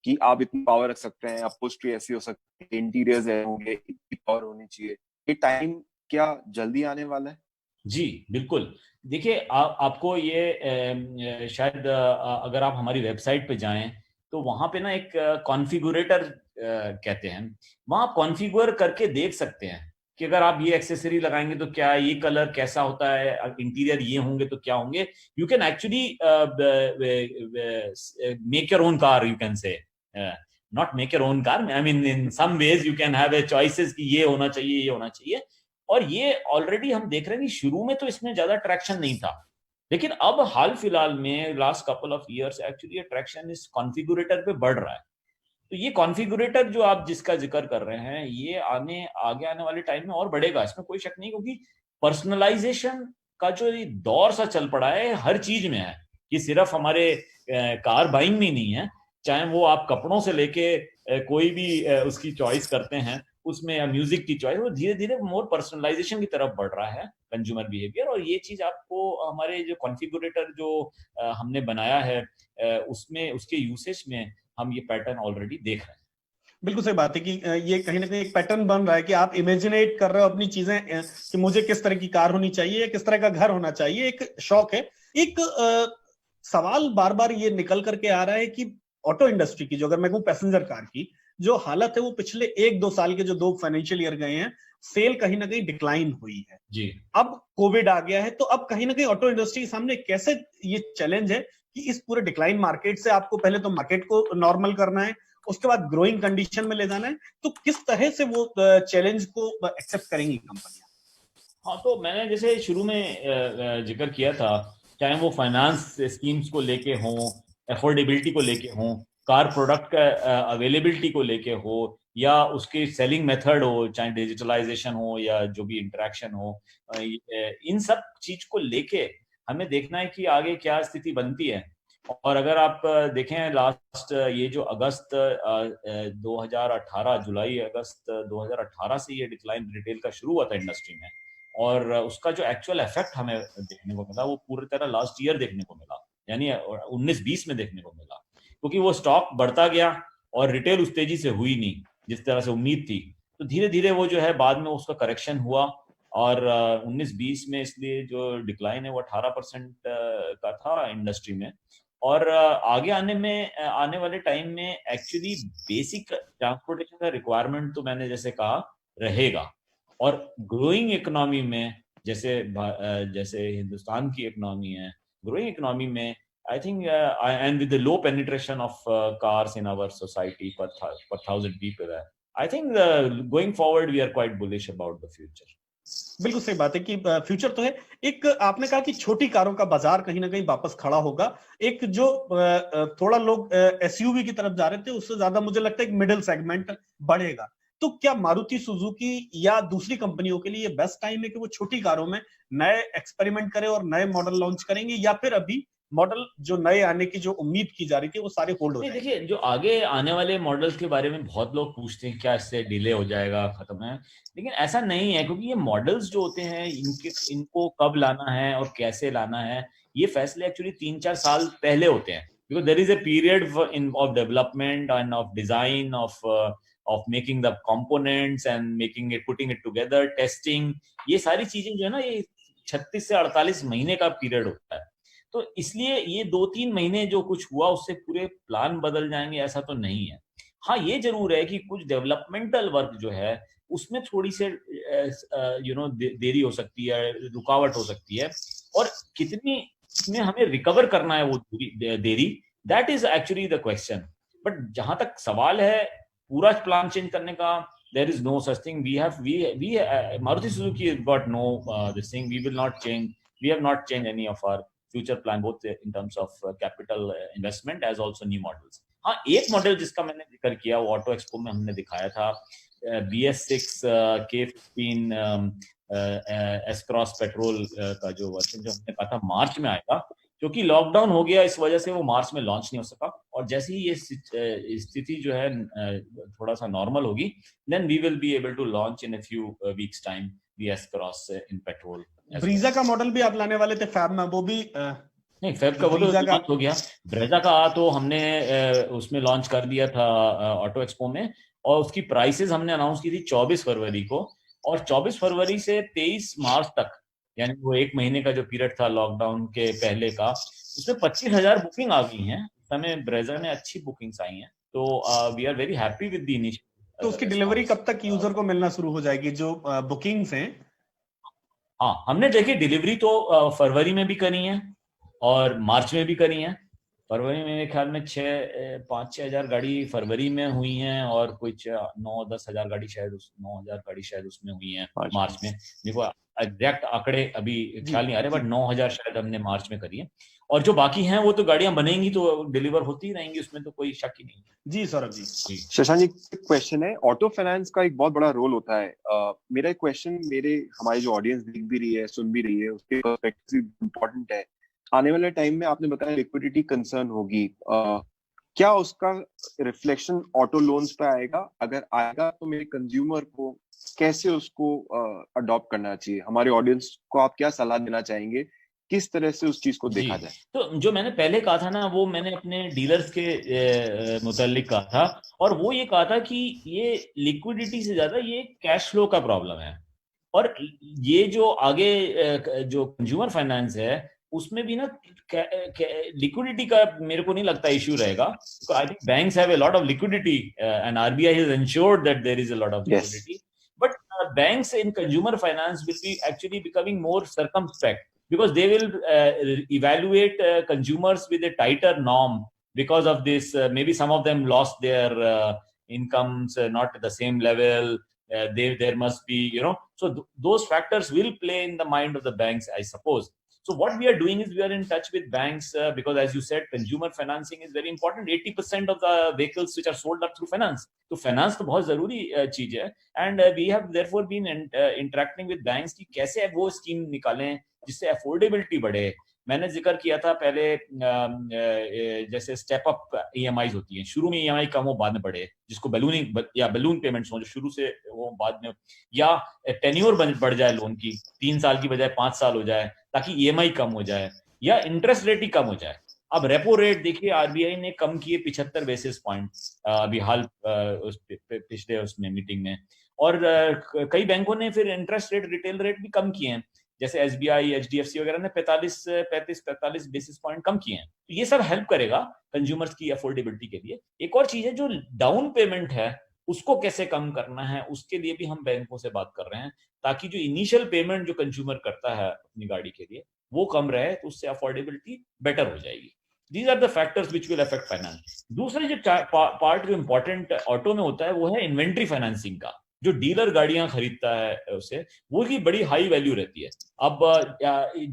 कि आप इतनी पावर रख सकते हैं, अपहोल्स्ट्री ऐसी हो सकती है, इंटीरियर्स होंगे, इतनी पावर होनी चाहिए, ये टाइम क्या जल्दी आने वाला है?
जी बिल्कुल। देखिए आपको ये शायद अगर आप हमारी वेबसाइट पे जाएं तो वहां पे ना एक कॉन्फ़िगरेटर कहते हैं, वहां कॉन्फ़िगर करके देख सकते हैं कि अगर आप ये एक्सेसरी लगाएंगे तो क्या ये कलर कैसा होता है, इंटीरियर ये होंगे तो क्या होंगे। You can actually make your own car, you can say not make your own car, I mean in some ways you can have a choices कि ये होना चाहिए, ये होना चाहिए। और ये ऑलरेडी हम देख रहे हैं कि शुरू में तो इसमें ज्यादा ट्रैक्शन नहीं था, लेकिन अब हाल फिलहाल में last couple of years actually traction इस कॉन्फ़िगरेटर पे बढ़ रहा है। तो ये कॉन्फ़िगरेटर जो आप जिसका जिक्र कर रहे हैं, ये आगे आने वाले टाइम में और बढ़ेगा, इसमें कोई शक नहीं, क्योंकि पर्सनलाइजेशन का जो ये दौर सा चल पड़ा है हर चीज में है। ये सिर्फ हमारे कार बाइंग में नहीं है, चाहे वो आप कपड़ों से लेके कोई भी उसकी चॉइस करते हैं उसमें, या म्यूजिक की चॉइस, वो धीरे धीरे मोर पर्सनलाइजेशन की तरफ बढ़ रहा है कंज्यूमर बिहेवियर। और ये चीज आपको हमारे जो कॉन्फ़िगरेटर जो हमने बनाया है उसमें, उसके यूसेज में हम ये पैटर्न ऑलरेडी देख रहे हैं।
बिल्कुल सही बात है कि ये कहीं ना कहीं एक पैटर्न बन रहा है कि आप इमेजिनेट कर रहे हो अपनी चीजें कि मुझे किस तरह की कार होनी चाहिए, किस तरह का घर होना चाहिए, एक शौक है। एक सवाल बार बार ये निकल करके आ रहा है कि ऑटो इंडस्ट्री की जो, अगर मैं कहूँ पैसेंजर कार की जो हालत है, वो पिछले 1-2 साल के जो 2 फाइनेंशियल ईयर गए हैं, सेल कहीं ना कहीं डिक्लाइन हुई है
जी।
अब कोविड आ गया है, तो अब कहीं ना कहीं ऑटो इंडस्ट्री के सामने कैसे ये चैलेंज है कि इस पूरे डिक्लाइन मार्केट से आपको पहले तो मार्केट को नॉर्मल करना है, उसके बाद ग्रोइंग कंडीशन में ले जाना है, तो किस तरह से वो चैलेंज को एक्सेप्ट करेंगी कंपनियां?
हाँ, तो मैंने जैसे शुरू में जिक्र किया था, चाहे वो फाइनेंस स्कीम्स को लेके हों, अफोर्डेबिलिटी को लेके हों, कार प्रोडक्ट का अवेलेबिलिटी को लेके हो, या उसके सेलिंग मेथड हो, चाहे डिजिटलाइजेशन हो या जो भी इंटरेक्शन हो, इन सब चीज को लेके हमें देखना है कि आगे क्या स्थिति बनती है। और अगर आप देखें लास्ट ये जो अगस्त 2018, जुलाई अगस्त 2018 से ये डिक्लाइन रिटेल का शुरू हुआ था इंडस्ट्री में, और उसका जो एक्चुअल इफेक्ट हमें देखने को मिला वो पूरी तरह लास्ट ईयर देखने को मिला, यानी 19-20 में देखने को मिला, क्योंकि वो स्टॉक बढ़ता गया और रिटेल उस तेजी से हुई नहीं जिस तरह से उम्मीद थी। तो धीरे धीरे वो जो है बाद में उसका करेक्शन हुआ, और 19-20 में इसलिए जो डिक्लाइन है वो 18% का था इंडस्ट्री में। और आगे आने वाले टाइम में एक्चुअली बेसिक ट्रांसपोर्टेशन का रिक्वायरमेंट तो मैंने जैसे कहा रहेगा, और ग्रोइंग इकोनॉमी में जैसे हिंदुस्तान की इकोनॉमी है, ग्रोइंग इकोनॉमी में I think and with the low penetration of cars in our society per 1,000 people, I think going forward we are quite bullish about the future.
बिल्कुल सही बात है कि फ्यूचर तो है। एक आपने कहा कि छोटी कारों का बाजार कहीं ना कहीं वापस खड़ा होगा, एक जो थोड़ा लोग एसयूवी की तरफ जा रहे थे उससे ज्यादा मुझे लगता है कि मिडिल सेगमेंट बढ़ेगा। तो क्या मारुति सुजुकी या दूसरी कंपनियों के लिए बेस्ट टाइम है कि वो छोटी कारों में नए एक्सपेरिमेंट करें और नए मॉडल लॉन्च करेंगे, या फिर अभी मॉडल जो नए आने की जो उम्मीद की जा रही थी वो सारे होल्ड हो जाएंगे?
देखिए, जो आगे आने वाले मॉडल्स के बारे में बहुत लोग पूछते हैं क्या इससे डिले हो जाएगा, खत्म है, लेकिन ऐसा नहीं है, क्योंकि ये मॉडल्स जो होते हैं इनको कब लाना है और कैसे लाना है, ये फैसले एक्चुअली 3-4 साल पहले होते हैं, because there is a period of development and of design of of making the components and putting it together, testing, ये सारी चीजें जो है ना, ये 36 से 48 महीने का पीरियड होता है। तो इसलिए ये 2-3 महीने जो कुछ हुआ उससे पूरे प्लान बदल जाएंगे, ऐसा तो नहीं है। हाँ, ये जरूर है कि कुछ डेवलपमेंटल वर्क जो है उसमें थोड़ी से देरी हो सकती है, रुकावट हो सकती है, और कितनी में हमें रिकवर करना है वो देरी, that is actually the question. But जहां तक सवाल है पूरा प्लान चेंज करने का, there is no such thing. Maruti Suzuki has got no this thing. We will not change. We have not changed any of our future plan, both in terms of capital investment as also new models. हाँ, एक model जिसका मैंने जिक्र किया वो auto expo में हमने दिखाया था, BS6 K15 S-Cross पेट्रोल का जो वर्जन जो हमने कहा था मार्च में आएगा, क्योंकि लॉकडाउन हो गया इस वजह से वो मार्च में लॉन्च नहीं हो सका। और जैसे ही ये स्थिति जो है थोड़ा सा नॉर्मल होगी, then we will be able to launch in a few weeks time the S-Cross in petrol.
Brezza का मॉडल भी आप लाने वाले थे फैब में, वो भी
नहीं, फैब का वो तो लॉन्च हो गया। ब्रेजा का तो हमने उसमें लॉन्च कर दिया था ऑटो एक्सपो में, और उसकी प्राइसेस हमने अनाउंस की थी 24 फरवरी को, और 24 फरवरी से 23 मार्च तक, यानी वो एक महीने का जो पीरियड था लॉकडाउन के पहले का, उसमें 25,000 बुकिंग आ गई हैं। समय ब्रेजा में अच्छी बुकिंग्स आई हैं, तो we are very happy with the initial.
तो उसकी डिलीवरी कब तक यूजर को मिलना शुरू हो जाएगी, जो बुकिंग्स हैं?
हाँ, हमने देखिए डिलीवरी तो फरवरी में भी करी है और मार्च में भी करी है। फरवरी में मेरे ख्याल में 5-6 हजार गाड़ी फरवरी में हुई हैं, और कुछ 9-10 हजार गाड़ी शायद 9,000 गाड़ी शायद उसमें हुई हैं मार्च में। देखो एग्जैक्ट आंकड़े अभी ख्याल नहीं आ रहे, बट 9,000 शायद हमने मार्च में करी है, और जो बाकी हैं वो तो गाड़ियां बनेंगी तो डिलीवर होती ही रहेंगी, उसमें तो कोई शक ही नहीं।
जी सौरभ जी।
शशांक जी, क्वेश्चन है, ऑटो फाइनेंस का एक बहुत बड़ा रोल होता है। मेरा एक क्वेश्चन हमारी जो ऑडियंस देख भी रही है, सुन भी रही है, उसके पर्सपेक्टिव इम्पोर्टेंट है। आने वाले टाइम में आपने बताया लिक्विडिटी कंसर्न होगी, क्या उसका रिफ्लेक्शन ऑटो लोन्स पे आएगा? अगर आएगा तो मेरे कंज्यूमर को कैसे उसको अडॉप्ट करना चाहिए? हमारे ऑडियंस को आप क्या सलाह देना चाहेंगे, किस तरह से उस चीज को देखा जाए?
तो जो मैंने पहले कहा था ना, वो मैंने अपने डीलर्स के मुतालिक कहा था, और वो ये कहा था कि ये लिक्विडिटी से ज्यादा ये कैश फ्लो का प्रॉब्लम है, और ये जो आगे जो कंज्यूमर फाइनेंस है उसमें भी ना लिक्विडिटी का मेरे को नहीं लगता इश्यू रहेगा। I think banks have a lot of liquidity and RBI has ensured that there is a lot of liquidity. But banks in consumer finance will be actually becoming more circumspect, because they will evaluate consumers with a tighter norm because of this. Maybe some of them lost their incomes not at the same level. There must be, so those factors will play in the mind of the banks, I suppose. So what we are doing is we are in touch with banks because, as you said, consumer financing is very important. 80% of the vehicles which are sold are through finance. So finance तो बहुत जरूरी चीज है, and we have therefore been interacting with banks कि कैसे वो scheme निकालें जिससे अफोर्डेबिलिटी बढ़े। मैंने जिक्र किया था पहले, जैसे स्टेप अप EMIs होती हैं, शुरू में EMI कम हो बाद में बढ़े, जिसको बलूनिंग या बलून पेमेंट्स हो, जो शुरू से वो बाद में, या टेन्योर बढ़ जाए लोन की, 3 साल की बजाय 5 साल हो जाए ताकि EMI कम हो जाए, या इंटरेस्ट रेट ही कम हो जाए। अब रेपो रेट देखिए RBI ने कम किए 75 बेसिस पॉइंट अभी हाल पिछले उसमें मीटिंग में, और कई बैंकों ने फिर इंटरेस्ट रेट, रिटेल रेट भी कम किए हैं, जैसे SBI, HDFC वगैरह ने 45 बेसिस पॉइंट कम किए हैं। तो ये सब हेल्प करेगा कंज्यूमर्स की अफोर्डेबिलिटी के लिए। एक और चीज है, जो डाउन पेमेंट है उसको कैसे कम करना है, उसके लिए भी हम बैंकों से बात कर रहे हैं, ताकि जो इनिशियल पेमेंट जो कंज्यूमर करता है अपनी गाड़ी के लिए वो कम रहे, तो उससे अफोर्डेबिलिटी बेटर हो जाएगी। These are the factors which will affect finance. दूसरे जो पार्ट जो इंपॉर्टेंट ऑटो में होता है वो है इन्वेंट्री फाइनेंसिंग का। जो डीलर गाड़ियां खरीदता है उसे, वो की बड़ी हाई वैल्यू रहती है। अब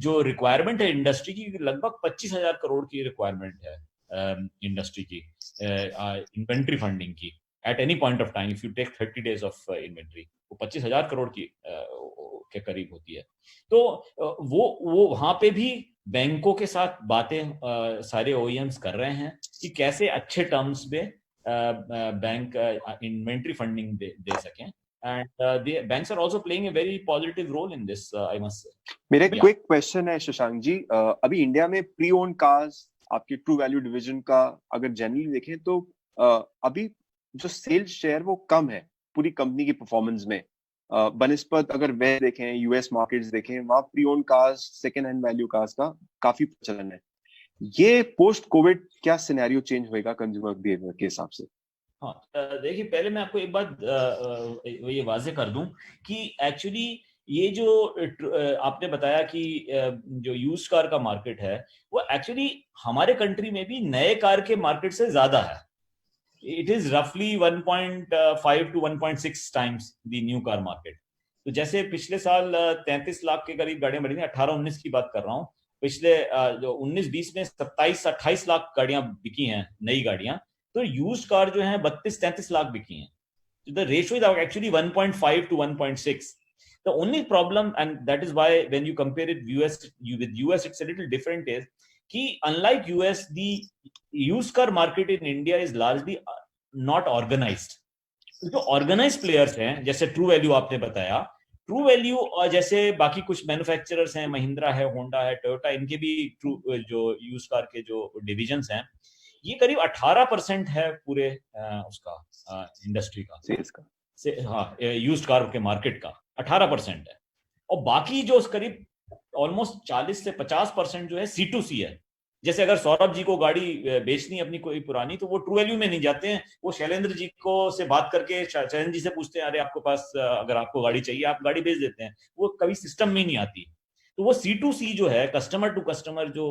जो रिक्वायरमेंट है इंडस्ट्री की, लगभग 25,000 करोड़ की रिक्वायरमेंट है इंडस्ट्री की इन्वेंट्री फंडिंग की at any point of time. If you take 30 days of inventory, वो 25,000 करोड़ की के करीब होती है। तो वो वहां पे भी बैंकों के साथ बातें सारे OEMs कर रहे हैं कि कैसे अच्छे टर्म्स में बैंक इन्वेंट्री फंडिंग दे सकें, and the banks are also playing a very positive role in this, I must say.
मेरा एक क्विक क्वेश्चन है शशांक जी, अभी इंडिया में प्री ओन्ड कार्स आपके ट्रू वैल्यू डिवीजन का अगर जनरली देखें तो अभी जो सेल्स शेयर वो कम है पूरी कंपनी की परफॉर्मेंस में। बनिस्पत अगर वे देखें, यूएस मार्केट्स देखें, वहां pre owned cars, second hand value cars का काफी प्रचलन है। ये पोस्ट कोविड क्या सिनेरियो चेंज होएगा कंज्यूमर बिहेवियर के हिसाब से?
हाँ, देखिए पहले मैं आपको एक बात ये वाजे कर दूं कि एक्चुअली ये जो आपने बताया कि जो यूज कार का मार्केट है वो एक्चुअली हमारे कंट्री में भी नए कार के मार्केट से ज्यादा है। इट इज रफली 1.5 to 1.6 times the new car market. तो जैसे पिछले साल 33 लाख के करीब गाड़ियां बढ़ी थी, 18-19 की बात कर रहा हूँ, पिछले जो 19-20 में 27-28 लाख गाड़ियां बिकी हैं, नई गाड़ियां। तो यूज्ड कार जो है 32-33 लाख बिकी हैं। So the ratio is actually 1.5 to 1.6. The only problem, and that is why when you compare it with US, it's a little different, is कि unlike US, the used car market in India is largely not organized. जो organized players हैं, जैसे true value आपने बताया, true value और जैसे बाकी कुछ मैन्युफैक्चरर्स हैं, महिंद्रा है, होंडा है, टोयोटा, इनके भी जो यूज कार के जो डिविजन्स हैं, ये करीब 18% है पूरे उसका इंडस्ट्री का,
सेल्स का,
हाँ, यूज्ड कार के मार्केट का 18% है। और बाकी जो करीब ऑलमोस्ट 40 से 50% जो है C2C है। जैसे अगर सौरभ जी को गाड़ी बेचनी है अपनी कोई पुरानी, तो वो ट्रू वैल्यू में नहीं जाते हैं, वो शैलेंद्र जी को से बात करके शैलेंद्र जी से पूछते हैं, अरे आपके पास अगर आपको गाड़ी चाहिए आप गाड़ी बेच देते हैं, वो कभी सिस्टम में ही नहीं आती। तो वो C2C जो है, कस्टमर टू कस्टमर जो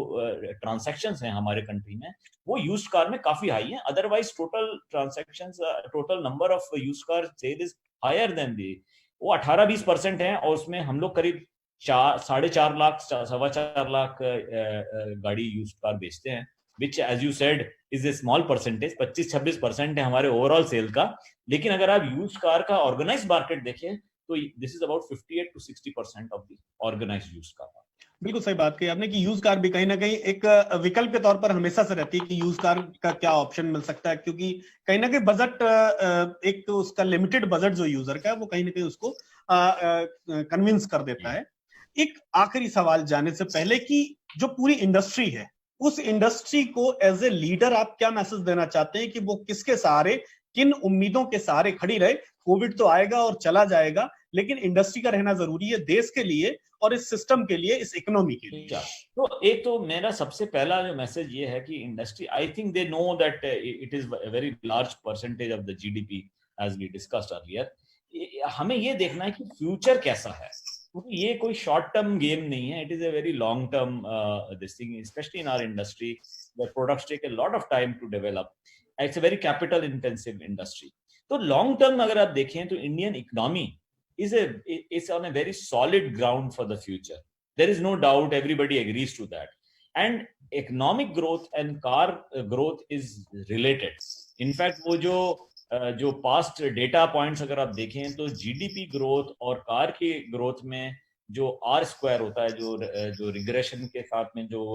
ट्रांसैक्शंस हैं हमारे कंट्री में, वो यूज्ड कार में काफी हाई है। Otherwise total transactions, total number of used car sale is higher than the, वो 18-20% है। और उसमें हम लोग करीब 4.5 लाख 4.25 लाख गाड़ी यूज्ड कार बेचते हैं, which as you said is a small percentage, 25-26% है हमारे ओवरऑल सेल का। लेकिन अगर आप यूज्ड कार का ऑर्गेनाइज मार्केट देखें तो this is about 58 to 60% of the organised used car.
बिल्कुल सही बात कही आपने कि यूज कार भी कहीं ना कहीं एक विकल्प के तौर पर हमेशा से रहती है कि यूज कार का क्या ऑप्शन मिल सकता है, क्योंकि कहीं ना कहीं बजट, एक तो उसका लिमिटेड बजट जो यूजर का है वो कहीं ना कहीं उसको कन्विंस कर देता है। एक आखिरी सवाल जाने से पहले कि जो पूरी इंडस्ट्री है, उस इंडस्ट्री को एज ए लीडर आप क्या मैसेज देना चाहते हैं कि वो किसके सहारे, किन उम्मीदों के सहारे खड़ी रहे? कोविड तो आएगा और चला जाएगा, लेकिन इंडस्ट्री का रहना जरूरी है देश के लिए और इस सिस्टम के लिए, इस इकोनॉमी के लिए।
तो एक तो मेरा सबसे पहला जो मैसेज ये है कि industry, I think they know that it is very large percentage of the GDP as we discussed earlier. हमें ये देखना है कि फ्यूचर कैसा है, क्योंकि ये कोई शॉर्ट टर्म गेम नहीं है, it is a very long term this thing, specially in our industry where products take a lot of time to develop. It's a very capital intensive industry. तो long term अगर आप देखें तो Indian economy is on a very solid ground for the future. There is no doubt, everybody agrees to that. And economic growth and car growth is related. In fact, वो जो past data points अगर आप देखें तो GDP growth और car के growth में जो R square होता है, जो regression के साथ में जो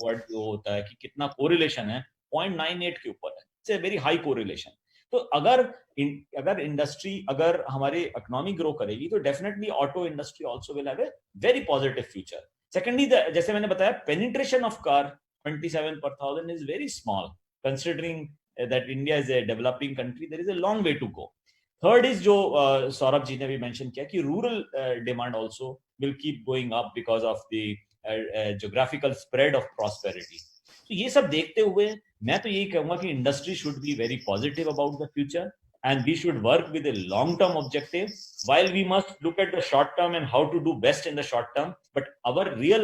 quad होता है कि कितना correlation है, 0.98 के ऊपर है। It's a very high correlation. तो अगर इंडस्ट्री, अगर हमारी इकोनॉमी ग्रो करेगी तो definitely auto industry also will have a very positive future. Secondly, जैसे मैंने बताया, penetration of car 27 per thousand is very small considering that India is a developing country, there is a long way to go. Third is जो सौरभ जी ने भी mention किया कि rural demand also will keep going up because of the geographical spread of prosperity. तो ये सब देखते हुए मैं तो यही कहूंगा कि industry should be very positive about the future and we should work with a long term objective, while we must look at the short term and how to do best in the short term, but our real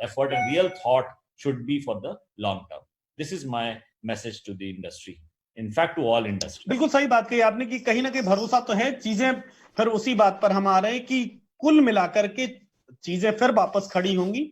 effort and real thought should be for the long term. This is my message to the industry, in fact to all industry.
बिल्कुल सही बात कही आपने कि कहीं ना कहीं भरोसा तो है, चीजें फिर उसी बात पर हम आ रहे हैं कि कुल मिलाकर के चीजें फिर वापस खड़ी होंगी।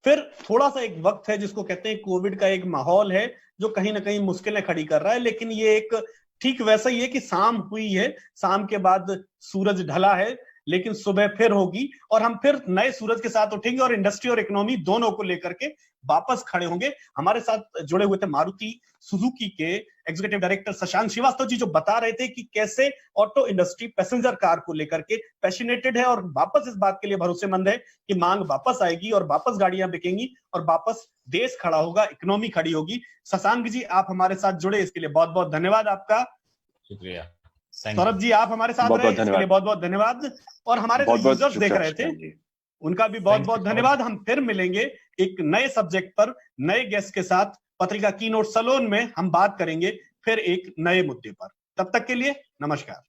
फिर थोड़ा सा एक वक्त है जिसको कहते हैं कोविड का एक माहौल है जो कहीं ना कहीं मुश्किलें खड़ी कर रहा है, लेकिन ये एक ठीक वैसा ही है कि शाम हुई है, शाम के बाद सूरज ढला है, लेकिन सुबह फिर होगी और हम फिर नए सूरज के साथ उठेंगे और इंडस्ट्री और इकोनॉमी दोनों को लेकर के वापस खड़े होंगे। हमारे साथ जुड़े हुए थे मारुति सुजुकी के एग्जीक्यूटिव डायरेक्टर शशांक श्रीवास्तव जी, जो बता रहे थे कि कैसे ऑटो इंडस्ट्री पैसेंजर कार को लेकर के पैशनेटेड है और वापस इस बात के लिए भरोसेमंद है कि मांग वापस आएगी और वापस गाड़ियां बिकेंगी और वापस देश खड़ा होगा, इकोनॉमी खड़ी होगी। शशांक जी, आप हमारे साथ जुड़े, इसके लिए बहुत बहुत धन्यवाद आपका।
शुक्रिया।
सौरभ जी, आप हमारे साथ रहे, इसके लिए बहुत बहुत धन्यवाद। और हमारे जो यूजर्स देख रहे थे उनका भी बहुत बहुत धन्यवाद। हम फिर मिलेंगे एक नए सब्जेक्ट पर, नए गेस्ट के साथ। पत्रिका कीनोट सैलून में हम बात करेंगे फिर एक नए मुद्दे पर। तब तक के लिए नमस्कार।